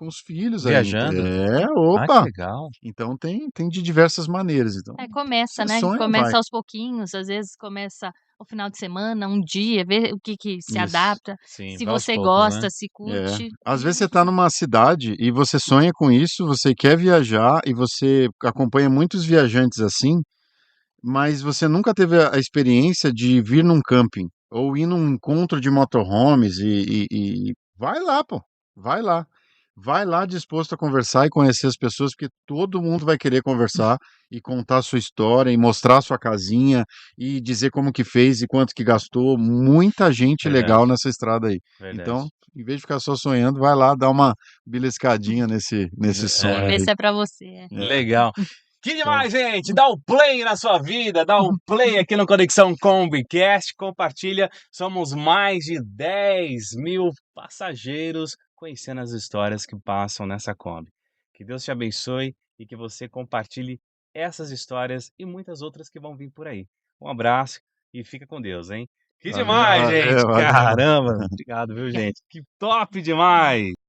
os filhos aí. Viajando? Que Opa! legal. Então tem de diversas maneiras. Então, Começa, você né? sonha, vai. Começa aos pouquinhos, às vezes começa o final de semana, um dia, ver o que se Isso. adapta. Sim, Se vai aos você poucos, né? gosta, se É. curte. Às E vezes você tá numa cidade e você sonha com isso, você quer viajar e você acompanha muitos viajantes assim, mas você nunca teve a experiência de vir num camping ou ir num encontro de motorhomes e vai lá, pô, vai lá. Vai lá disposto a conversar e conhecer as pessoas, porque todo mundo vai querer conversar e contar a sua história e mostrar a sua casinha e dizer como que fez e quanto que gastou. Muita gente legal Verdade, nessa estrada aí. Então, verdade. em vez de ficar só sonhando, vai lá dar uma beliscadinha nesse sonho ver aí. se é pra você. É, Legal. Que então, demais, gente! Dá o play na sua vida, dá o play aqui no Conexão Combicast, compartilha. Somos mais de 10.000 passageiros conhecendo as histórias que passam nessa Kombi. Que Deus te abençoe e que você compartilhe essas histórias e muitas outras que vão vir por aí. Um abraço e fica com Deus, hein? Que demais, gente! valeu, valeu. Caramba! Obrigado, viu, gente? Que top demais!